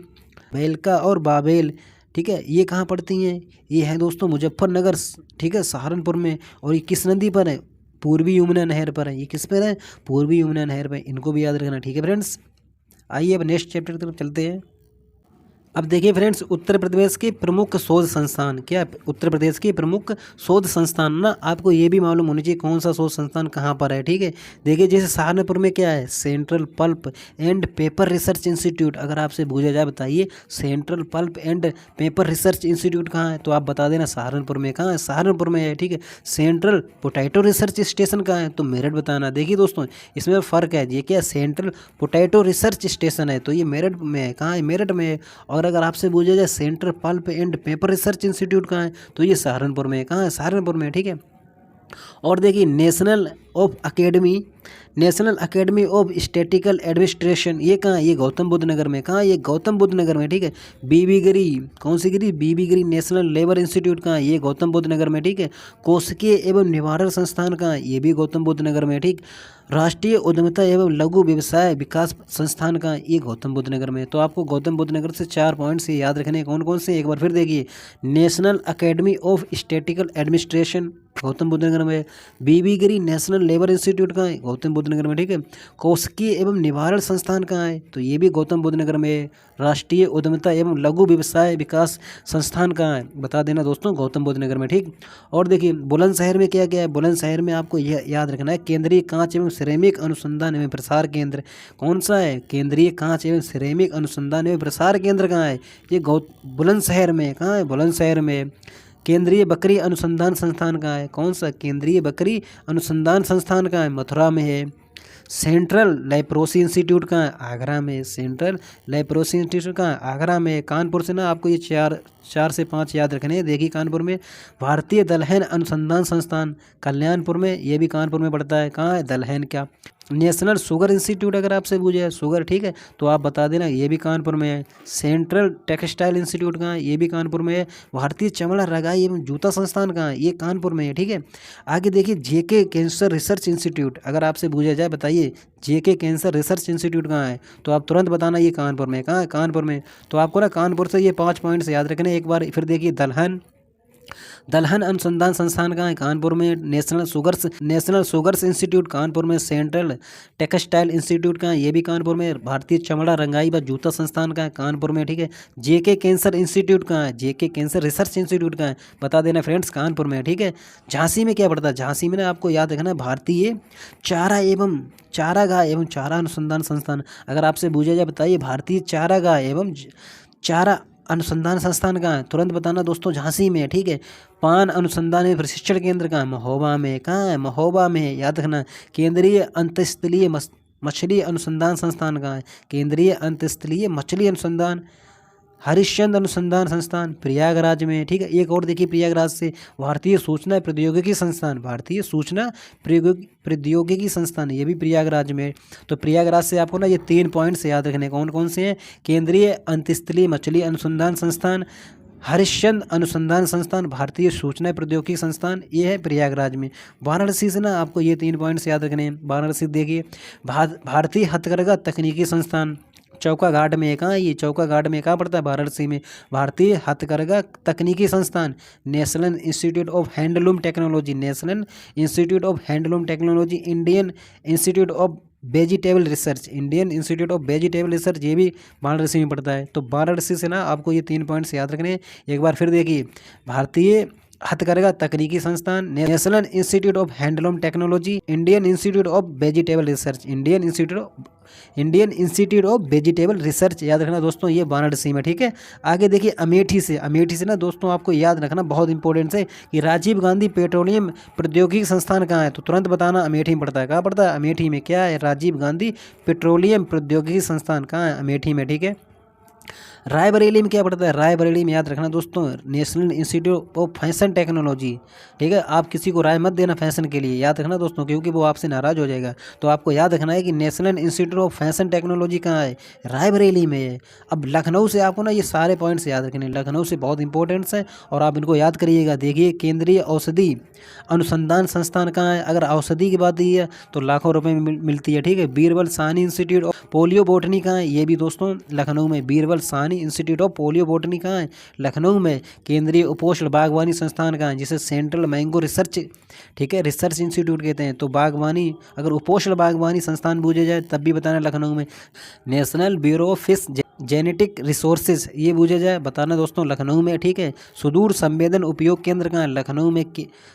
बेलका और बाबेल, ठीक है, ये कहाँ पड़ती हैं? ये हैं दोस्तों मुजफ्फरनगर, ठीक है, सहारनपुर में। और ये किस नदी पर है? पूर्वी यमुना नहर पर है। ये किस पर है? पूर्वी यमुना नहर पर। इनको भी याद रखना, ठीक है फ्रेंड्स। आइए अब नेक्स्ट चैप्टर की तरफ चलते हैं। अब देखिए फ्रेंड्स उत्तर प्रदेश के प्रमुख शोध संस्थान क्या है? उत्तर प्रदेश के प्रमुख शोध संस्थान ना आपको ये भी मालूम होनी चाहिए कौन सा शोध संस्थान कहाँ पर है, ठीक है। देखिए जैसे सहारनपुर में क्या है? Central pulp and paper research institute. अगर आपसे पूछा जाए बताइए central pulp and paper research institute कहाँ है, तो आप बता देना सहारनपुर में। कहाँ है? सहारनपुर में है, ठीक है। सेंट्रल पोटैटो रिसर्च स्टेशन कहाँ है? तो मेरठ बताना। देखिए दोस्तों इसमें फ़र्क है, ये क्या सेंट्रल पोटैटो रिसर्च स्टेशन है तो ये मेरठ में है। कहाँ है? मेरठ में है। और अगर आपसे पूछा जाए central pulp and paper research institute कहाँ है, तो ये सहारनपुर में है। कहाँ है? सहारनपुर में, ठीक है। और देखिए national academy of statical administration ये कहाँ है? ये गौतम बुद्ध नगर में। कहाँ है? ये गौतम बुद्ध नगर में, ठीक है। बीबी गिरी, कौन सी गिरी? बीबी गिरी नेशनल लेबर इंस्टीट्यूट कहाँ है? ये गौतम बुद्ध नगर में, ठीक है। कोशिकीय एवं निवारक संस्थान कहाँ है? ये भी गौतम बुद्ध नगर में, ठीक। राष्ट्रीय उद्यमिता एवं लघु व्यवसाय विकास संस्थान कहाँ है? ये गौतम बुद्ध नगर में। तो आपको गौतम बुद्ध नगर से 4 पॉइंट से याद रखने कौन कौन से, एक बार फिर देखिए। National academy of statical administration Gautam Buddha Nagar में। BB Giri national labour institute कहाँ है? गौतम बुद्ध नगर में, ठीक है। कोशिकीय एवं निवारण संस्थान कहाँ है? तो ये भी गौतम बुद्ध नगर में। राष्ट्रीय उद्यमिता एवं लघु व्यवसाय विकास संस्थान कहाँ है? बता देना दोस्तों गौतम बुद्ध नगर में, ठीक। और देखिए बुलंदशहर में क्या क्या है? बुलंदशहर में आपको यह याद रखना है केंद्रीय कांच एवं सिरेमिक अनुसंधान एवं प्रसार केंद्र। कौन सा है? केंद्रीय कांच एवं सिरेमिक अनुसंधान एवं प्रसार केंद्र कहाँ है? ये बुलंदशहर में। कहाँ है? बुलंदशहर में। केंद्रीय बकरी अनुसंधान संस्थान कहाँ है? कौन सा? केंद्रीय बकरी अनुसंधान संस्थान कहाँ है? मथुरा में है। सेंट्रल लेप्रोसी इंस्टीट्यूट कहाँ है? आगरा में। सेंट्रल लेप्रोसी इंस्टीट्यूट कहाँ है? आगरा में। कानपुर से ना आपको ये 4 से 5 याद रखने हैं। देखिए कानपुर में भारतीय दलहन अनुसंधान संस्थान कल्याणपुर में, ये भी कानपुर में पड़ता है। कहाँ है दलहन क्या? नेशनल शुगर इंस्टीट्यूट अगर आपसे पूछे शुगर, ठीक है, तो आप बता देना ये भी कानपुर में है। सेंट्रल टेक्सटाइल इंस्टीट्यूट कहाँ है? ये भी कानपुर में है। भारतीय चमड़ा रगाई एवं जूता संस्थान कहाँ है? ये कानपुर में है, ठीक है। आगे देखिए जेके कैंसर रिसर्च इंस्टीट्यूट अगर आपसे पूछा जाए, बताइए जेके कैंसर रिसर्च इंस्टीट्यूट कहाँ है? तो आप तुरंत बताना ये कानपुर में। कहाँ है? कानपुर में। तो आपको ना कानपुर से ये 5 पॉइंट्स याद रखने एक बार। फिर देखिए दलहन अनुसंधान संस्थान कहाँ है? कानपुर में। नेशनल शुगर्स इंस्टीट्यूट कानपुर में। सेंट्रल टेक्सटाइल इंस्टीट्यूट कहाँ है? ये भी कानपुर में। भारतीय चमड़ा रंगाई व जूता संस्थान कहाँ है? कानपुर में, ठीक है। जेके कैंसर इंस्टीट्यूट कहाँ है? जेके कैंसर रिसर्च इंस्टीट्यूट कहाँ है? बता देना फ्रेंड्स, कानपुर में, ठीक है। झांसी में क्या पड़ता है? झांसी में ना आपको याद रखना है भारतीय चारागाह एवं चारा अनुसंधान संस्थान। अगर आपसे पूछा जाए, बताइए भारतीय चारागाह एवं चारा अनुसंधान संस्थान कहाँ है? तुरंत बताना दोस्तों, झांसी में है, ठीक है। पान अनुसंधान एवं प्रशिक्षण केंद्र कहाँ है? महोबा में। कहाँ है? महोबा में है, याद रखना। केंद्रीय अंतःस्थलीय मछली अनुसंधान संस्थान कहाँ है? केंद्रीय अंतःस्थलीय मछली अनुसंधान हरिश्चंद्र अनुसंधान संस्थान प्रयागराज में, ठीक है। एक और देखिए प्रयागराज से भारतीय सूचना प्रौद्योगिकी संस्थान, भारतीय सूचना प्रौद्योगिकी संस्थान, ये भी प्रयागराज में। तो प्रयागराज से आपको ना ये 3 पॉइंट्स याद रखने। कौन कौन से हैं? केंद्रीय अंतःस्थलीय मछली अनुसंधान संस्थान, हरिश्चंद्र अनुसंधान संस्थान, भारतीय सूचना प्रौद्योगिकी संस्थान, ये है प्रयागराज में। वाराणसी से ना आपको ये 3 पॉइंट्स याद रखने हैं। वाराणसी देखिए भारतीय हथकरघा तकनीकी संस्थान चौका घाट में। कहाँ है ये? चौका घाट में। कहाँ पड़ता है? वाराणसी में। भारतीय हथकरघा तकनीकी संस्थान, national institute of handloom technology, national institute of handloom technology, Indian institute of vegetable research, Indian institute of vegetable research, ये भी वाराणसी में पड़ता है। तो वाराणसी से ना आपको ये 3 पॉइंट्स याद रखने हैं। एक बार फिर देखिए भारतीय हथकरघा तकनीकी संस्थान, national institute of handloom technology, Indian institute of vegetable research, Indian institute of vegetable research, याद रखना दोस्तों, ये वाराणसी में, ठीक है। आगे देखिए अमेठी से ना दोस्तों आपको याद रखना बहुत इंपॉर्टेंट है कि राजीव गांधी पेट्रोलियम प्रौद्योगिकी संस्थान कहाँ है? तो तुरंत बताना अमेठी में पड़ता है। कहाँ पड़ता है? अमेठी में। क्या है? राजीव गांधी पेट्रोलियम प्रौद्योगिकी संस्थान कहाँ है? अमेठी में, ठीक है। रायबरेली में क्या पड़ता है? रायबरेली में याद रखना दोस्तों national institute of fashion technology, ठीक है। आप किसी को राय मत देना फैशन के लिए, याद रखना दोस्तों, क्योंकि वो आपसे नाराज़ हो जाएगा। तो आपको याद रखना है कि national institute of fashion technology कहाँ है? रायबरेली में है। अब लखनऊ से आपको ना ये सारे पॉइंट्स याद रखने, लखनऊ से बहुत इंपॉर्टेंट्स हैं और आप इनको याद करिएगा। देखिए केंद्रीय औषधि अनुसंधान संस्थान कहाँ है? अगर औषधि की बात है तो लाखों रुपए में मिलती है, ठीक है। Birbal Sahni institute of polio botany कहाँ है? ये भी दोस्तों लखनऊ में। Birbal Sahni institute of polio botany कहाँ है? लखनऊ में। केंद्रीय उपोष्ण बागवानी संस्थान कहाँ है? जिसे सेंट्रल मैंगो रिसर्च, ठीक है, रिसर्च इंस्टीट्यूट कहते हैं। तो बागवानी, अगर उपोष्ण बागवानी संस्थान पूछे जाए तब भी बताना लखनऊ में। National bureau of fish genetic resources, ये पूछा जाए बताना दोस्तों लखनऊ में, ठीक है। सुदूर संवेदन उपयोग केंद्र कहाँ है? लखनऊ में।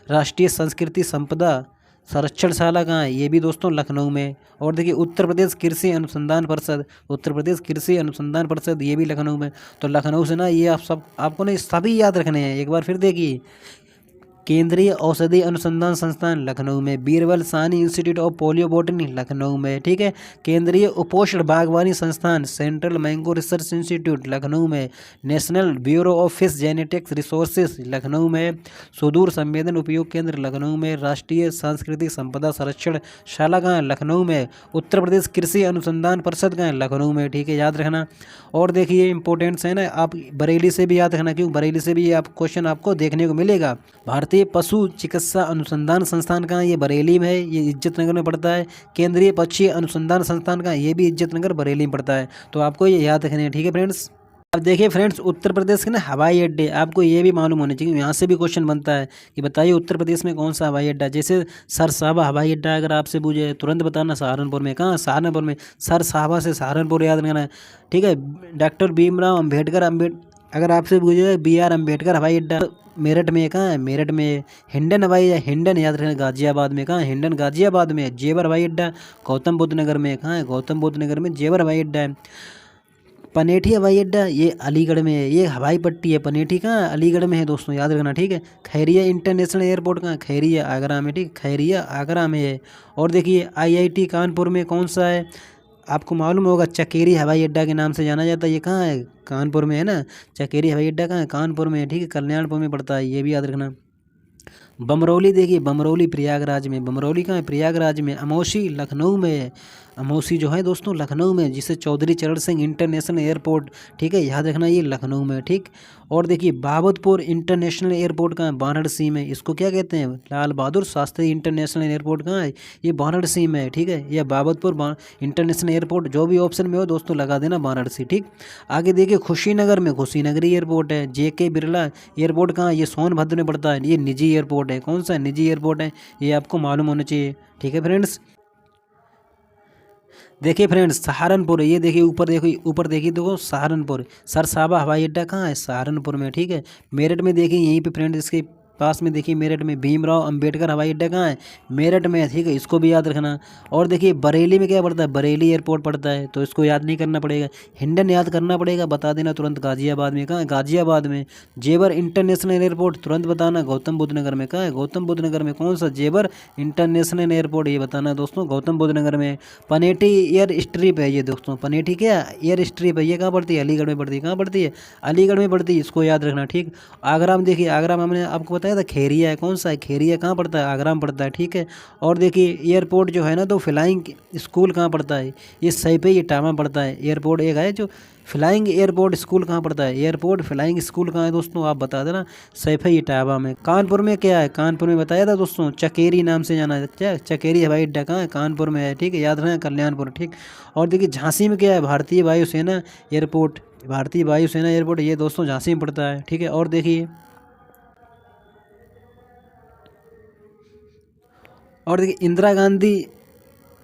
राष्ट्रीय संस्कृति संपदा संरक्षणशाला कहाँ है? ये भी दोस्तों लखनऊ में। और देखिए उत्तर प्रदेश कृषि अनुसंधान परिषद, उत्तर प्रदेश कृषि अनुसंधान परिषद, ये भी लखनऊ में। तो लखनऊ से ना ये आपको ना सभी याद रखने हैं। एक बार फिर देखिए केंद्रीय औषधि अनुसंधान संस्थान लखनऊ में। Birbal Sahni institute of palaeobotany Lucknow में, ठीक है। केंद्रीय उपोष्ण बागवानी संस्थान central mango research institute Lucknow में। National bureau of fish genetics resources Lucknow में। सुदूर संवेदन उपयोग केंद्र लखनऊ में। राष्ट्रीय सांस्कृतिक संपदा संरक्षणशाला कहाँ है? लखनऊ में। उत्तर प्रदेश कृषि अनुसंधान परिषद कहाँ है? लखनऊ में, ठीक है, याद रखना। और देखिए इंपॉर्टेंट्स है ना, आप बरेली से भी याद रखना, क्यों बरेली से भी क्वेश्चन आपको देखने को मिलेगा। भारतीय पशु चिकित्सा अनुसंधान संस्थान कहाँ है? ये बरेली में है, ये इज्जतनगर में पड़ता है। केंद्रीय पक्षी अनुसंधान संस्थान कहाँ है? ये भी इज्जतनगर बरेली में पड़ता है। तो आपको ये याद रखने हैं, ठीक है फ्रेंड्स। अब देखिए फ्रेंड्स उत्तर प्रदेश के ना हवाई अड्डे आपको ये भी मालूम होने चाहिए, यहाँ से भी क्वेश्चन बनता है कि बताइए उत्तर प्रदेश में कौन सा हवाई अड्डा। जैसे सरसावा हवाई अड्डा अगर आपसे पूछे तुरंत बताना सहारनपुर में। कहाँ? सहारनपुर में। सरसावा से सहारनपुर याद रखना है, ठीक है। डॉक्टर भीमराव अम्बेडकर अगर आपसे पूछे BR अम्बेडकर हवाई अड्डा मेरठ में। कहाँ है? मेरठ में। हिंडन हवाई हिंडन याद रखना गाजियाबाद में। कहाँ? हिंडन गाजियाबाद में। जेवर हवाई अड्डा गौतम बुद्ध नगर में। कहाँ है? गौतम बुद्ध नगर में जेवर हवाई अड्डा है। पनेठी हवाई अड्डा ये अलीगढ़ में है, ये हवाई पट्टी है। पनेठी कहाँ? अलीगढ़ में है दोस्तों, याद रखना, ठीक है। खैरिया इंटरनेशनल एयरपोर्ट कहाँ? खैरिया आगरा में, ठीक, खैरिया आगरा में है। और देखिए IIT कानपुर में कौन सा है? आपको मालूम होगा चकेरी हवाई अड्डा के नाम से जाना जाता है। ये कहाँ है? कानपुर में है ना। चकेरी हवाई अड्डा कहाँ है? कानपुर में है, ठीक है, कल्याणपुर में पड़ता है, ये भी याद रखना। बमरौली देखिए, बमरौली प्रयागराज में, बमरौली कहाँ है? प्रयागराज में। अमौसी लखनऊ में है, अमौसी जो है दोस्तों लखनऊ में, जिसे चौधरी चरण सिंह इंटरनेशनल एयरपोर्ट, ठीक है, याद रखना ये लखनऊ में, ठीक। और देखिए बाबतपुर इंटरनेशनल एयरपोर्ट कहाँ है? वाराणसी में। इसको क्या कहते हैं? लाल बहादुर शास्त्री इंटरनेशनल एयरपोर्ट कहाँ है? ये वाराणसी में है, ठीक है। यह बाबतपुर इंटरनेशनल एयरपोर्ट, जो भी ऑप्शन में हो दोस्तों लगा देना वाराणसी, ठीक। आगे देखिए कुशीनगर में कुशीनगरी एयरपोर्ट है। जेके बिरला एयरपोर्ट कहाँ है? ये सोनभद्र में पड़ता है, ये निजी एयरपोर्ट है। कौन सा निजी एयरपोर्ट है? ये आपको मालूम होना चाहिए, ठीक है फ्रेंड्स। देखिए फ्रेंड्स सहारनपुर, ये देखिए ऊपर देखो, ऊपर देखिए देखो सहारनपुर, सरसावा हवाई अड्डा कहाँ है? सहारनपुर में, ठीक है। मेरठ में देखिए यहीं पे फ्रेंड्स इसके पास में देखिए मेरठ में भीमराव अंबेडकर हवाई अड्डा कहाँ है? मेरठ में है, ठीक है, इसको भी याद रखना। और देखिए बरेली में क्या पड़ता है? बरेली एयरपोर्ट पड़ता है, तो इसको याद नहीं करना पड़ेगा। हिंडन याद करना पड़ेगा, बता देना तुरंत। गाजियाबाद में, कहाँ है? गाजियाबाद में। जेवर इंटरनेशनल एयरपोर्ट तुरंत बताना, गौतम बुद्ध नगर में। कहाँ है? गौतम बुद्ध नगर में। कौन सा? जेवर इंटरनेशनल एयरपोर्ट, ये बताना दोस्तों, गौतम बुद्ध नगर में। पनेठी एयर स्ट्रिप है ये दोस्तों, पनेठी क्या एयर स्ट्रिप है, ये कहाँ पड़ती है? अलीगढ़ में पड़ती है। कहाँ पड़ती है? अलीगढ़ में पड़ती है, इसको याद रखना, ठीक। आगरा में देखिए, आगरा में हमने आपको बताया था खेरिया है। कौन सा है? खेरिया कहाँ पड़ता है? आगरा में पड़ता है, ठीक है। और देखिए एयरपोर्ट जो है ना, तो फ्लाइंग स्कूल कहाँ पड़ता है? ये सैफई इटावा पड़ता है। एयरपोर्ट एक है जो फ्लाइंग एयरपोर्ट स्कूल कहाँ पड़ता है? एयरपोर्ट फ्लाइंग स्कूल कहाँ है दोस्तों? आप बता देना, सैफई इटावा में। कानपुर में क्या है? कानपुर में बताया था दोस्तों, चकेरी नाम से जाना है। क्या? चकेरी हवाई अड्डा कहाँ है? कानपुर में है, ठीक है, याद रखना, कल्याणपुर, ठीक। और देखिए झांसी में क्या है? भारतीय वायुसेना एयरपोर्ट, भारतीय वायुसेना एयरपोर्ट, ये दोस्तों झांसी में पड़ता है, ठीक है। और देखिए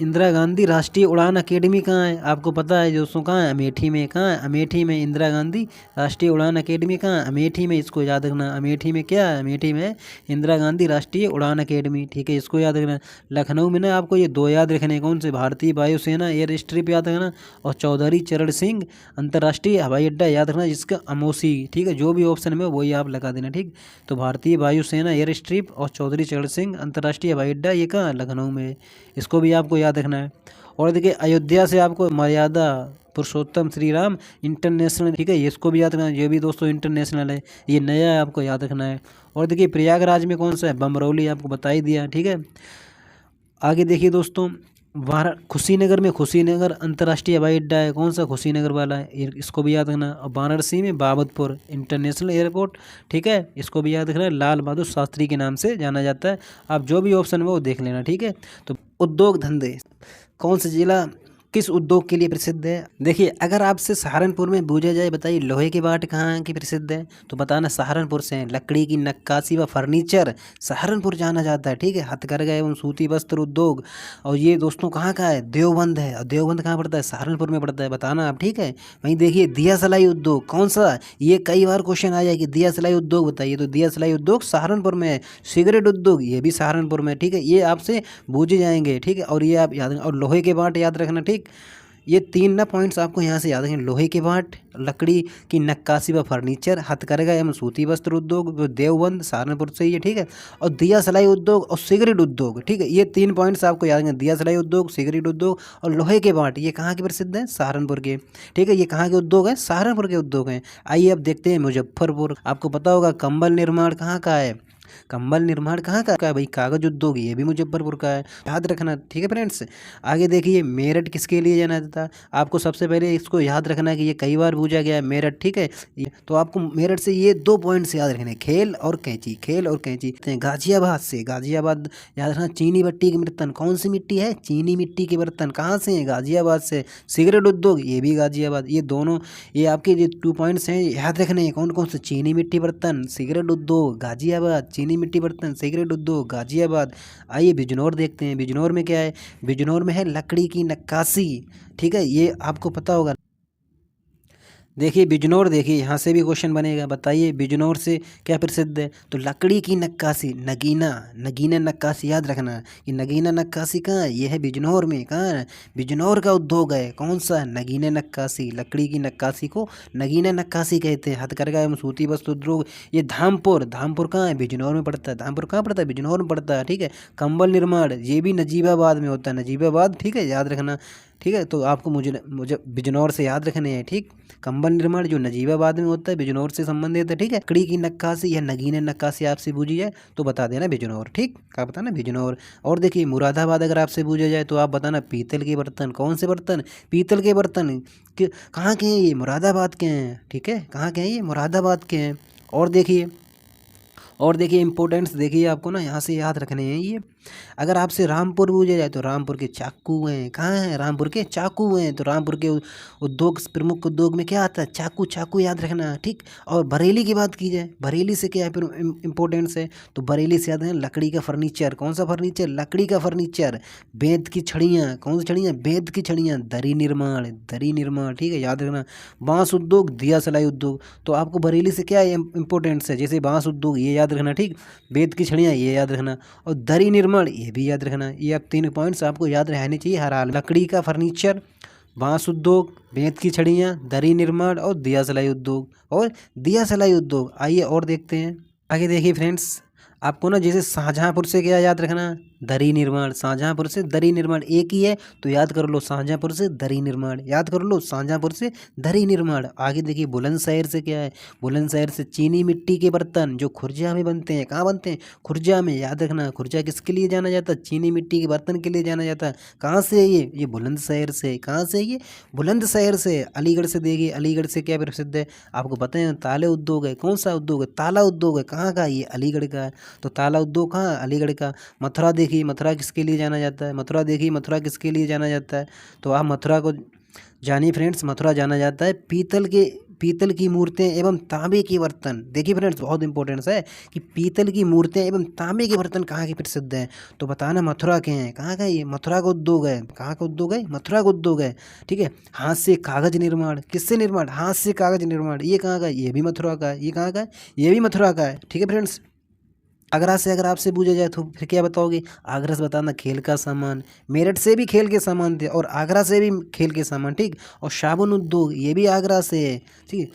इंदिरा गांधी राष्ट्रीय उड़ान अकेडमी कहाँ है? आपको पता है दोस्तों, कहाँ है? अमेठी में। कहाँ है? अमेठी में। इंदिरा गांधी राष्ट्रीय उड़ान अकेडमी कहाँ है? अमेठी में, इसको याद रखना। अमेठी में क्या है? अमेठी में इंदिरा गांधी राष्ट्रीय उड़ान अकेडमी, ठीक है, इसको याद रखना। लखनऊ में ना आपको ये दो याद रखने, कौन से? भारतीय वायुसेना एयर स्ट्रिप याद रखना, और चौधरी चरण सिंह अंतर्राष्ट्रीय हवाई अड्डा याद रखना, जिसका अमोसी, ठीक है, जो भी ऑप्शन में वही आप लगा देना, ठीक। तो भारतीय वायुसेना एयर स्ट्रिप और चौधरी चरण सिंह अंतर्राष्ट्रीय हवाई अड्डा, ये कहाँ है? लखनऊ में है, इसको भी आपको याद रखना है। और देखिए अयोध्या से आपको मर्यादा पुरुषोत्तम श्री राम इंटरनेशनल, ठीक है, इसको भी याद रखना, ये भी दोस्तों इंटरनेशनल है, ये नया है, आपको याद रखना है। और देखिए प्रयागराज में कौन सा है? बमरौली, आपको बता ही दिया, ठीक है। आगे देखिए दोस्तों कुशीनगर में कुशीनगर अंतर्राष्ट्रीय हवाई अड्डा है। कौन सा? कुशीनगर वाला है, इसको भी याद रखना। और वाराणसी में बाबतपुर इंटरनेशनल एयरपोर्ट, ठीक है, इसको भी याद रखना, लाल बहादुर शास्त्री के नाम से जाना जाता है। आप जो भी ऑप्शन है वो देख लेना, ठीक है। तो उद्योग धंधे, कौन सा जिला किस उद्योग के लिए प्रसिद्ध है? देखिए अगर आपसे सहारनपुर में पूछा जाए, बताइए लोहे के बाट कहाँ की प्रसिद्ध है, तो बताना सहारनपुर से है। लकड़ी की नक्काशी व फर्नीचर सहारनपुर जाना जाता है, ठीक है। हथकरघा एवं सूती वस्त्र उद्योग, और ये दोस्तों कहाँ का है? देवबंद है। और देवबंद कहाँ पड़ता है? सहारनपुर में पड़ता है, बताना आप, ठीक है। वहीं देखिए दिया सलाई उद्योग, कौन सा? ये कई बार क्वेश्चन आ जाए कि दिया सलाई उद्योग बताइए, तो दिया सलाई उद्योग सहारनपुर में है। सिगरेट उद्योग, ये भी सहारनपुर में, ठीक है, ये आपसे पूछे जाएंगे, ठीक है। और ये आप याद, और लोहे के बाट याद रखना, ठीक। ये तीन ना पॉइंट्स आपको यहाँ से याद रखें, लोहे के बाट, लकड़ी की नक्काशी व फर्नीचर, हथकरघा एवं सूती वस्त्र उद्योग, जो देवबंद सहारनपुर से ही है, ठीक है। और दिया सलाई उद्योग और सिगरेट उद्योग, ठीक है, ये तीन पॉइंट्स आपको याद रखें, दिया सलाई उद्योग, सिगरेट उद्योग और लोहे के बाट, ये कहाँ के प्रसिद्ध हैं? सहारनपुर के, ठीक है। ये कहाँ के उद्योग हैं? सहारनपुर के उद्योग हैं। आइए अब देखते हैं मुजफ्फरपुर। आपको पता होगा कंबल निर्माण कहाँ का है? कंबल निर्माण कहाँ का है भाई? कागज उद्योग, ये भी मुजफ्फरपुर का है, याद रखना, ठीक है फ्रेंड्स। आगे देखिए मेरठ किसके लिए जाना जाता है? आपको सबसे पहले इसको याद रखना है कि ये कई बार पूछा गया है, मेरठ, ठीक है। तो आपको मेरठ से ये दो पॉइंट्स याद रखने, खेल और कैंची, खेल और कैंची। गाजियाबाद से, गाजियाबाद याद रखना, चीनी मिट्टी के बर्तन, कौन सी मिट्टी है? चीनी मिट्टी के बर्तन, कहाँ से हैं? गाजियाबाद से। सिगरेट उद्योग, ये भी गाजियाबाद। ये दोनों, ये आपके जो 2 पॉइंट्स हैं याद रखने हैं, कौन कौन से? चीनी मिट्टी बर्तन, सिगरेट उद्योग, गाजियाबाद। चीनी मिट्टी बर्तन, सिगरेट उद्योग, गाजियाबाद। आइए बिजनौर देखते हैं, बिजनौर में क्या है? बिजनौर में है लकड़ी की नक्काशी, ठीक है, ये आपको पता होगा। देखिए बिजनौर, देखिए यहाँ से भी क्वेश्चन बनेगा, बताइए बिजनौर से क्या प्रसिद्ध है? तो लकड़ी की नक्काशी, नगीना, नगीना नक्काशी याद रखना कि नगीना नक्काशी कहाँ है? ये है बिजनौर में। कहाँ है? बिजनौर का उद्योग है, कौन सा? नगीना नक्काशी। लकड़ी की नक्काशी को नगीना नक्काशी कहते हैं। हथकरघा एवं सूती वस्त्र उद्योग, ये धामपुर, धामपुर कहाँ है? बिजनौर में पड़ता है। धामपुर कहाँ पड़ता है? बिजनौर में पड़ता है, ठीक है। कंबल निर्माण, ये भी नजीबाबाद में होता है, नजीबाबाद, ठीक है, याद रखना। ठीक है। तो आपको मुझे बिजनौर से याद रखने हैं, ठीक। कंबल निर्माण जो नजीबाबाद में होता है, बिजनौर से संबंधित है, ठीक है। लकड़ी की नक्काशी या नगीने नक्काशी आपसे पूछी जाए तो बता देना बिजनौर, ठीक। क्या बताना बिजनौर। और देखिए मुरादाबाद अगर आपसे पूछा जाए तो आप बताना पीतल के बर्तन। कौन से बर्तन? पीतल के बर्तन। कहाँ के हैं ये? मुरादाबाद के हैं, ठीक है। कहाँ के हैं ये? मुरादाबाद के हैं। और देखिए इंपॉर्टेंस देखिए आपको ना यहाँ से याद रखने हैं ये। अगर आपसे रामपुर पूछा जाए तो रामपुर के चाकू हैं। कहाँ हैं? रामपुर के चाकू हैं। तो रामपुर के उद्योग, प्रमुख उद्योग में क्या आता है? चाकू। चाकू याद रखना, ठीक। और बरेली की बात की जाए, बरेली से क्या है फिर इम्पोर्टेंस है, तो बरेली से याद रखना लकड़ी का फर्नीचर। कौन सा फर्नीचर? लकड़ी का फर्नीचर। बेंत की छड़ियाँ। कौन सी छड़ियाँ? बेंत की छड़ियाँ। दरी निर्माण, दरी निर्माण, ठीक है, याद रखना। बांस उद्योग, दिया सलाई उद्योग। तो आपको बरेली से क्या इम्पोर्टेंस है, जैसे बांस उद्योग ये याद रखना, ठीक। बेंत की छड़ियाँ ये याद रखना, और दरी निर्माण ये भी याद रखना। ये अब 3 पॉइंट्स आपको याद रहने चाहिए हर हाल। लकड़ी का फर्नीचर, बांस उद्योग, बेंत की छड़ियाँ, दरी निर्माण और दिया सलाई उद्योग। और दिया सलाई उद्योग। आइए और देखते हैं आगे। देखिए फ्रेंड्स, आपको ना जैसे शाहजहाँपुर से क्या याद रखना? दरी निर्माण। शाहजहाँपुर से दरी निर्माण एक ही है तो याद कर लो शाहजहाँपुर से दरी निर्माण, याद कर लो शाहजहाँपुर से दरी निर्माण। आगे देखिए बुलंदशहर से क्या है? बुलंदशहर से चीनी मिट्टी के बर्तन जो खुर्जा में बनते हैं। कहाँ बनते हैं? खुर्जा में, याद रखना। खुर्जा किसके लिए जाना जाता है? चीनी मिट्टी के बर्तन के लिए जाना जाता है। कहाँ से है ये बुलंदशहर से। कहाँ से ये? बुलंदशहर से। अलीगढ़ से देखिए, अलीगढ़ से क्या प्रसिद्ध है आपको पता है? ताले उद्योग है। कौन सा उद्योग है? ताला उद्योग है। कहाँ का? ये अलीगढ़ का है। तो ताला उद्योग कहाँ? अलीगढ़ का। मथुरा देखिए, मथुरा किसके लिए जाना जाता है? मथुरा देखिए, मथुरा किसके लिए जाना जाता है? तो आप मथुरा को जानिए फ्रेंड्स। मथुरा जाना जाता है पीतल की मूर्तियाँ एवं तांबे के बर्तन। देखिए फ्रेंड्स बहुत इंपॉर्टेंस है कि पीतल की मूर्तियाँ एवं तांबे के बर्तन कहाँ के प्रसिद्ध हैं, तो बताना मथुरा के हैं। कहाँ का? ये मथुरा का उद्योग है। कहाँ का उद्योग है? मथुरा का उद्योग है, ठीक है। हाथ से कागज निर्माण। किससे निर्माण? हाथ से कागज निर्माण। ये कहाँ का? ये भी मथुरा का है। ये कहाँ का है? ये भी मथुरा का है, ठीक है फ्रेंड्स। अगर आपसे पूछा जाए तो फिर क्या बताओगे? आगरा से बताना खेल का सामान। मेरठ से भी खेल के सामान थे और आगरा से भी खेल के सामान, ठीक। और साबुन उद्योग ये भी आगरा से है, ठीक।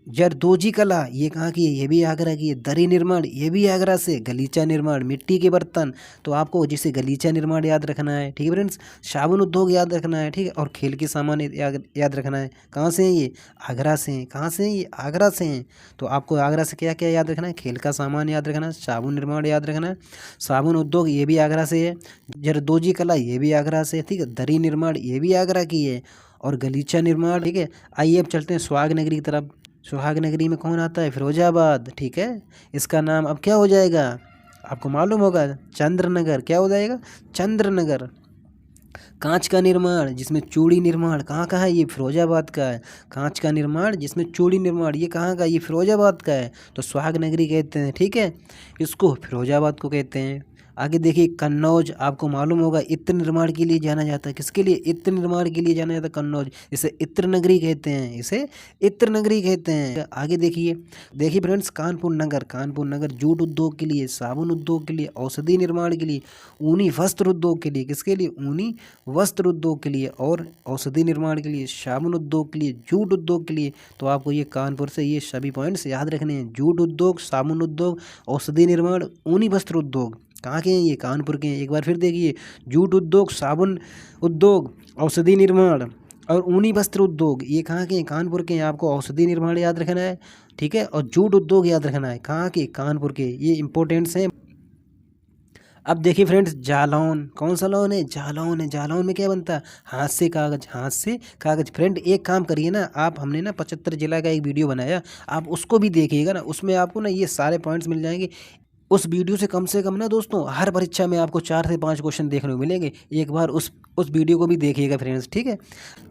जरदोजी कला ये कहाँ की है? ये भी आगरा की है। दरी निर्माण ये भी आगरा से। गलीचा निर्माण मिट्टी के बर्तन, तो आपको जिसे गलीचा निर्माण याद रखना है, ठीक है फ्रेंड्स। साबुन उद्योग याद रखना है, ठीक है। और खेल के सामान याद रखना है। कहाँ से हैं ये? आगरा से हैं। कहाँ से हैं ये? आगरा से हैं। तो आपको आगरा से क्या क्या याद रखना है? खेल का सामान याद रखना है, साबुन निर्माण याद रखना है, साबुन उद्योग ये भी आगरा से है, जरदोजी कला ये भी आगरा से है, ठीक है। दरी निर्माण ये भी आगरा की है, और गलीचा निर्माण, ठीक है। आइए अब चलते हैं सुहाग नगरी की तरफ। सुहाग नगरी में कौन आता है? फिरोजाबाद, ठीक है। इसका नाम अब क्या हो जाएगा आपको मालूम होगा? चंद्रनगर। क्या हो जाएगा? चंद्रनगर। कांच का निर्माण जिसमें चूड़ी निर्माण, कहाँ का है? ये फिरोजाबाद का है। कांच का निर्माण जिसमें चूड़ी निर्माण ये कहाँ का? ये फिरोजाबाद का है। तो सुहाग नगरी कहते हैं, ठीक है, इसको फिरोजाबाद को कहते हैं। आगे देखिए कन्नौज, आपको मालूम होगा इत्र निर्माण के लिए जाना जाता है। किसके लिए? इत्र निर्माण के लिए जाना जाता है कन्नौज। इसे इत्र नगरी कहते हैं, इसे इत्र नगरी कहते हैं। आगे देखिए फ्रेंड्स कानपुर नगर। कानपुर नगर जूट उद्योग के लिए, साबुन उद्योग के लिए, औषधि निर्माण के लिए, ऊनी वस्त्र उद्योग के लिए। किसके लिए? ऊनी वस्त्र उद्योग के लिए, और औषधि निर्माण के लिए, साबुन उद्योग के लिए, जूट उद्योग के लिए। तो आपको ये कानपुर से ये सभी पॉइंट्स याद रखने हैं। जूट उद्योग, साबुन उद्योग, औषधि निर्माण, ऊनी वस्त्र उद्योग कहाँ के हैं? ये कानपुर के हैं। एक बार फिर देखिए, जूट उद्योग, साबुन उद्योग, औषधि निर्माण और ऊनी वस्त्र उद्योग ये कहाँ के हैं? कानपुर के हैं। आपको औषधि निर्माण याद रखना है, ठीक है, और जूट उद्योग याद रखना है। कहाँ के? कानपुर के। ये इंपॉर्टेंट्स हैं। अब देखिए फ्रेंड्स जालौन, कौन सा लौन है? जालौन है। जालौन में क्या बनता है? हाथ से कागज। हाथ से कागज। फ्रेंड एक काम करिए ना आप, हमने ना 75 जिला का एक वीडियो बनाया, आप उसको भी देखिएगा ना, उसमें आपको ना ये सारे पॉइंट्स मिल जाएंगे। उस वीडियो से कम ना दोस्तों हर परीक्षा में आपको 4 से 5 क्वेश्चन देखने को मिलेंगे। एक बार उस वीडियो को भी देखिएगा फ्रेंड्स, ठीक है।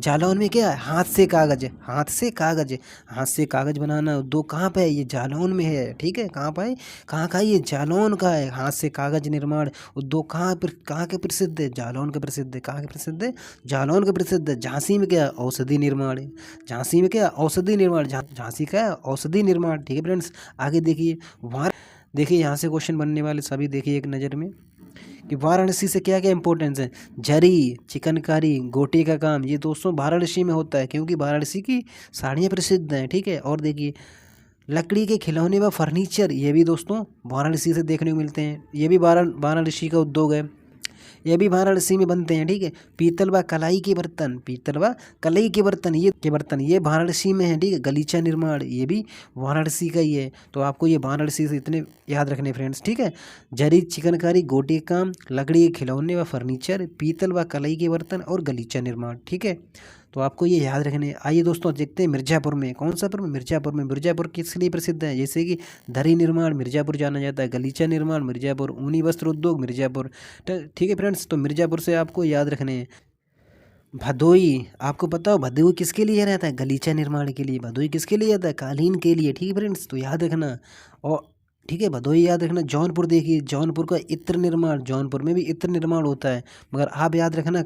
जालौन में क्या है? हाथ से कागज। हाथ से कागज। हाथ से कागज बनाना दो कहाँ पे है? ये जालौन में है, ठीक है। कहाँ पे? कहाँ का? ये जालौन का है। हाथ से कागज निर्माण उद्योग कहाँ के प्रसिद्ध है? जालौन के प्रसिद्ध है। कहाँ के प्रसिद्ध है? जालौन के प्रसिद्ध है। झांसी में क्या? औषधि निर्माण है। झांसी में क्या? औषधि निर्माण। झांसी का औषधि निर्माण, ठीक है फ्रेंड्स। आगे देखिए यहाँ से क्वेश्चन बनने वाले सभी देखिए एक नज़र में कि वाराणसी से क्या क्या इंपॉर्टेंस है। जरी, चिकनकारी, गोटे का काम ये दोस्तों वाराणसी में होता है, क्योंकि वाराणसी की साड़ियाँ प्रसिद्ध हैं, ठीक है। और देखिए लकड़ी के खिलौने व फर्नीचर ये भी दोस्तों वाराणसी से देखने को मिलते हैं, ये भी वाराणसी का उद्योग है। ये भी वाराणसी में बनते हैं, ठीक है। पीतल व कलाई के बर्तन, पीतल व कलाई के बर्तन, ये वाराणसी में है, ठीक है। गलीचा निर्माण ये भी वाराणसी का ही है। तो आपको ये वाराणसी से इतने याद रखने फ्रेंड्स, ठीक है। जरी चिकनकारी, गोटी काम, लकड़ी के खिलौने व फर्नीचर, पीतल व कलाई के बर्तन और गलीचा निर्माण, ठीक है। तो आपको ये याद रखने। आइए दोस्तों देखते हैं मिर्ज़ापुर में, कौन सा पुर, मिर्ज़ापुर में। मिर्ज़ापुर किस लिए प्रसिद्ध है, जैसे कि दरी निर्माण मिर्ज़ापुर जाना जाता है, गलीचा निर्माण मिर्ज़ापुर, ऊनी वस्त्र उद्योग मिर्ज़ापुर, ठीक है फ्रेंड्स। तो मिर्ज़ापुर से आपको याद रखने हैं। भदोई, आपको पता हो भदोई किसके लिए रहता है, गलीचा निर्माण के लिए। भदोई किसके लिए आता है, कालीन के लिए, ठीक है फ्रेंड्स। तो याद रखना। और ठीक है, भदोई याद रखना। जौनपुर देखिए, जौनपुर का इत्र निर्माण, जौनपुर में भी इत्र निर्माण होता है। मगर आप याद रखना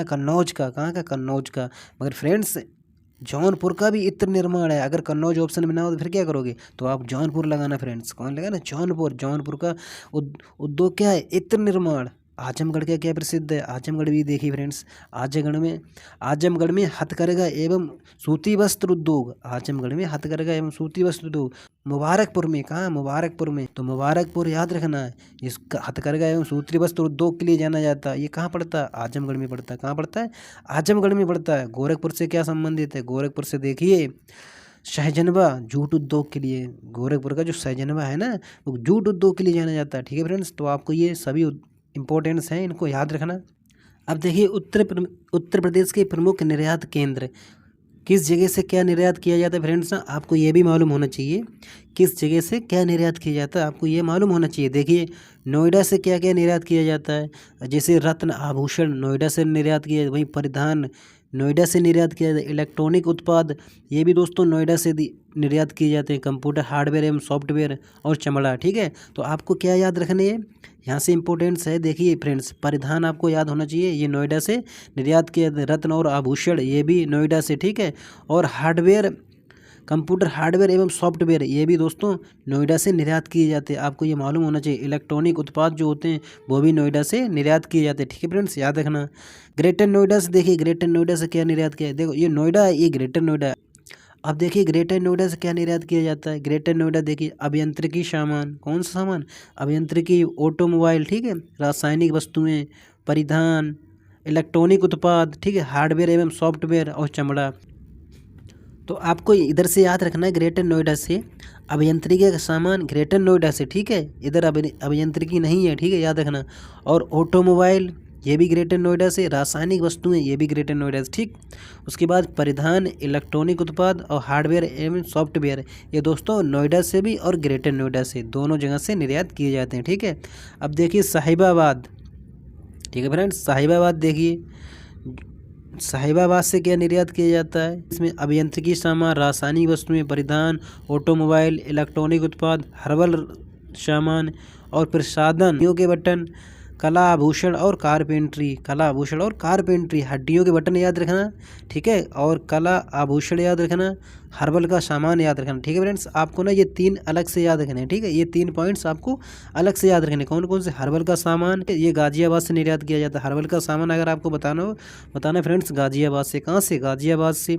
कन्नौज का, कहाँ का, कन्नौज का। मगर फ्रेंड्स जौनपुर का भी इत्र निर्माण है। अगर कन्नौज ऑप्शन में ना हो तो फिर क्या करोगे, तो आप जौनपुर लगाना फ्रेंड्स। कौन लगाना, जौनपुर। जौनपुर का उद्योग क्या है, इत्र निर्माण। आजमगढ़ का क्या प्रसिद्ध है, आजमगढ़ भी देखिए फ्रेंड्स। आजमगढ़ में हथकरघा एवं सूती वस्त्र उद्योग, आजमगढ़ में हथकरघा एवं सूती वस्त्र उद्योग। मुबारकपुर में, कहाँ, मुबारकपुर में। तो मुबारकपुर याद रखना है, इसका हथकरघा एवं सूती वस्त्र उद्योग के लिए जाना जाता है। ये कहाँ पड़ता है, आजमगढ़ में पड़ता है। कहाँ पड़ता है, आजमगढ़ में पड़ता है। गोरखपुर से क्या संबंधित है, गोरखपुर से देखिए सहजनवा, जूट उद्योग के लिए। गोरखपुर का जो सहजनवा है ना, वो जूट उद्योग के लिए जाना जाता है, ठीक है फ्रेंड्स। तो आपको ये सभी इम्पोर्टेंस हैं, इनको याद रखना। अब देखिए उत्तर प्रदेश के प्रमुख निर्यात केंद्र, किस जगह से क्या निर्यात किया जाता है फ्रेंड्स ना, आपको ये भी मालूम होना चाहिए। किस जगह से क्या निर्यात किया जाता है आपको ये मालूम होना चाहिए। देखिए नोएडा से क्या क्या निर्यात किया जाता है, जैसे रत्न आभूषण नोएडा से निर्यात किया जाता है, वहीं परिधान नोएडा से निर्यात किया जाता है। इलेक्ट्रॉनिक उत्पाद ये भी दोस्तों नोएडा से निर्यात किए जाते हैं। कंप्यूटर हार्डवेयर एवं सॉफ्टवेयर और चमड़ा, ठीक है। तो आपको क्या याद रखने है, यहाँ से इम्पोर्टेंस है। देखिए फ्रेंड्स परिधान आपको याद होना चाहिए, ये नोएडा से निर्यात किया जाते हैं। रत्न और आभूषण ये भी नोएडा से, ठीक है। और हार्डवेयर, कंप्यूटर हार्डवेयर एवं सॉफ्टवेयर ये भी दोस्तों नोएडा से निर्यात किए जाते हैं, आपको ये मालूम होना चाहिए। इलेक्ट्रॉनिक उत्पाद जो होते हैं वो भी नोएडा से निर्यात किए जाते हैं, ठीक है फ्रेंड्स, याद रखना। ग्रेटर नोएडा से देखिए, ग्रेटर नोएडा से क्या निर्यात किया है, देखो ये नोएडा है, ये ग्रेटर नोएडा है। अब देखिए ग्रेटर नोएडा से क्या निर्यात किया जाता है। ग्रेटर नोएडा देखिए अभियंत्रिकी सामान, कौन सा सामान, अभियंत्रिकी, ऑटोमोबाइल, ठीक है, रासायनिक वस्तुएं, परिधान, इलेक्ट्रॉनिक उत्पाद, ठीक है, हार्डवेयर एवं सॉफ्टवेयर और चमड़ा। तो आपको इधर से याद रखना है ग्रेटर नोएडा से अभियंत्रिकी का सामान, ग्रेटर नोएडा से, ठीक है। इधर अभियंत्रिकी नहीं है, ठीक है, याद रखना। और ऑटोमोबाइल ये भी ग्रेटर नोएडा से, रासायनिक वस्तुएं ये भी ग्रेटर नोएडा से, ठीक। उसके बाद परिधान, इलेक्ट्रॉनिक उत्पाद और हार्डवेयर एवं सॉफ्टवेयर ये दोस्तों नोएडा से भी और ग्रेटर नोएडा से दोनों जगह से निर्यात किए जाते हैं, ठीक है। अब देखिए साहिबाबाद, ठीक है फ्रेंड्स, साहिबाबाद देखिए, साहिबाबाद से क्या निर्यात किया जाता है, इसमें अभियंत्रिकी सामान, रासायनिक वस्तुएं, परिधान, ऑटोमोबाइल, इलेक्ट्रॉनिक उत्पाद, हर्बल सामान और प्रसाधन, के बटन, कला आभूषण और कारपेंट्री, कला आभूषण और कारपेंट्री, हड्डियों के बटन याद रखना, ठीक है। और कला आभूषण याद रखना, हर्बल का सामान याद रखना, ठीक है फ्रेंड्स। आपको ना ये तीन अलग से याद रखने हैं, ठीक है। ये 3 पॉइंट्स आपको अलग से याद रखने। कौन कौन से, हर्बल का सामान ये गाजियाबाद से निर्यात किया जाता है। हर्बल का सामान अगर आपको बताना फ्रेंड्स गाजियाबाद से, कहाँ से, गाजियाबाद से।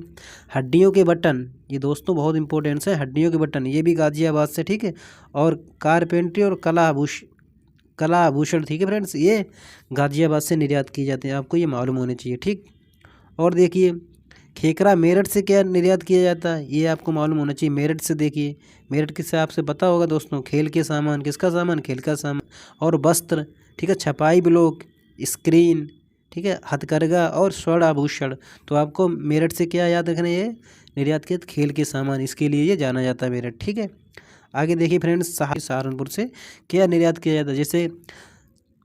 हड्डियों के बटन ये दोस्तों बहुत इंपॉर्टेंट है, हड्डियों के बटन ये भी गाजियाबाद से, ठीक है। और कारपेंट्री और कला आभूषण, ठीक है फ्रेंड्स, ये गाजियाबाद से निर्यात किए जाते हैं, आपको ये मालूम होने चाहिए, ठीक। और देखिए खेकरा मेरठ से क्या निर्यात किया जाता है, ये आपको मालूम होना चाहिए। मेरठ से देखिए, मेरठ किससे आपसे पता होगा दोस्तों, खेल के सामान, किसका सामान, खेल का सामान और वस्त्र, ठीक है, छपाई ब्लॉक, स्क्रीन, ठीक है, हथकरघा और स्वर्ण आभूषण। तो आपको मेरठ से क्या याद रखना है, निर्यात किया खेल के सामान, इसके लिए ये जाना जाता है मेरठ, ठीक है। आगे देखिए फ्रेंड्स सहारनपुर से क्या निर्यात किया जाता है, जैसे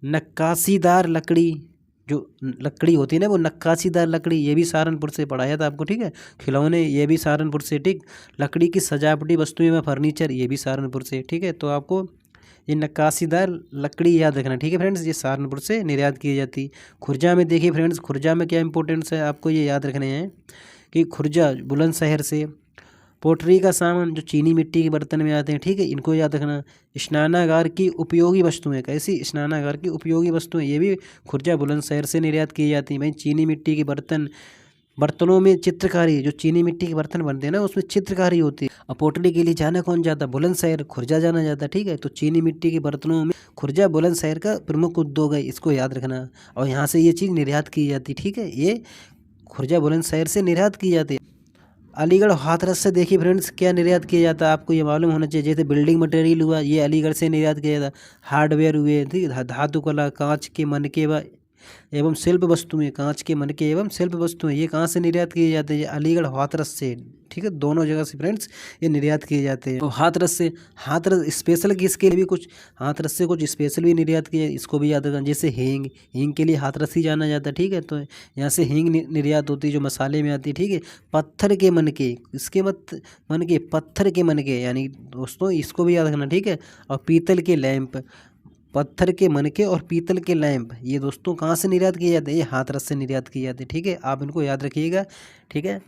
नक्काशीदार लकड़ी, जो लकड़ी होती है ना वो नक्काशीदार लकड़ी, ये भी सहारनपुर से पढ़ाया था आपको, ठीक है। खिलौने ये भी सहारनपुर से, ठीक। लकड़ी की सजावटी वस्तुएं में फर्नीचर ये भी सहारनपुर से, ठीक है। तो आपको ये नक्काशीदार लकड़ी याद रखना, ठीक है फ्रेंड्स, ये सहारनपुर से निर्यात की जाती। खुर्जा में देखिए फ्रेंड्स, खुर्जा में क्या इंपॉर्टेंस है आपको ये याद रखने हैं कि खुर्जा बुलंदशहर से। पोट्री का सामान जो चीनी मिट्टी के बर्तन में आते हैं, ठीक है, इनको याद रखना। स्नानागार की उपयोगी वस्तुएं, कैसी, स्नानागार की उपयोगी वस्तुएं ये भी खुर्जा बुलंदशहर से निर्यात की जाती हैं। भाई चीनी मिट्टी के बर्तन, बर्तनों में चित्रकारी, जो चीनी मिट्टी के बर्तन बनते हैं ना उसमें चित्रकारी होती है। और पोटली के लिए जाना कौन जाता? बुलंदशहर, खुर्जा जाना जाता है, ठीक है। तो चीनी मिट्टी के बर्तनों में खुर्जा बुलंदशहर का प्रमुख उद्योग है, इसको याद रखना। और यहाँ से ये चीज़ निर्यात की जाती, ठीक है, ये खुर्जा बुलंदशहर से निर्यात की जाती है। अलीगढ़ हाथरस से देखिए फ्रेंड्स क्या निर्यात किया जाता है, आपको ये मालूम होना चाहिए। जैसे बिल्डिंग मटेरियल हुआ, ये अलीगढ़ से निर्यात किया जाता है। हार्डवेयर हुए, ठीक है, धातु कला, कांच के मनके व एवं शिल्प वस्तुएं, कांच के मनके एवं शिल्प वस्तुएं, ये कहाँ से निर्यात किए जाते हैं? ये अलीगढ़ हाथरस से, ठीक है, दोनों जगह से फ्रेंड्स ये निर्यात किए जाते हैं। तो हाथरस से, हाथरस स्पेशल किसके लिए भी कुछ, हाथरस से कुछ स्पेशल भी निर्यात किए, इसको भी याद रखना। जैसे हींग, हींग के लिए हाथरस ही जाना जाता है, ठीक है। तो यहाँ से हींग निर्यात होती है जो मसाले में आती है, ठीक है। पत्थर के मनके, इसके मनके, पत्थर के मनके, यानी दोस्तों इसको भी याद रखना, ठीक है। और पीतल के लैंप, पत्थर के मनके और पीतल के लैंप, ये दोस्तों कहाँ से निर्यात किए जाते हैं? ये हाथरस से निर्यात किए जाते हैं, ठीक है। आप इनको याद रखिएगा, ठीक है।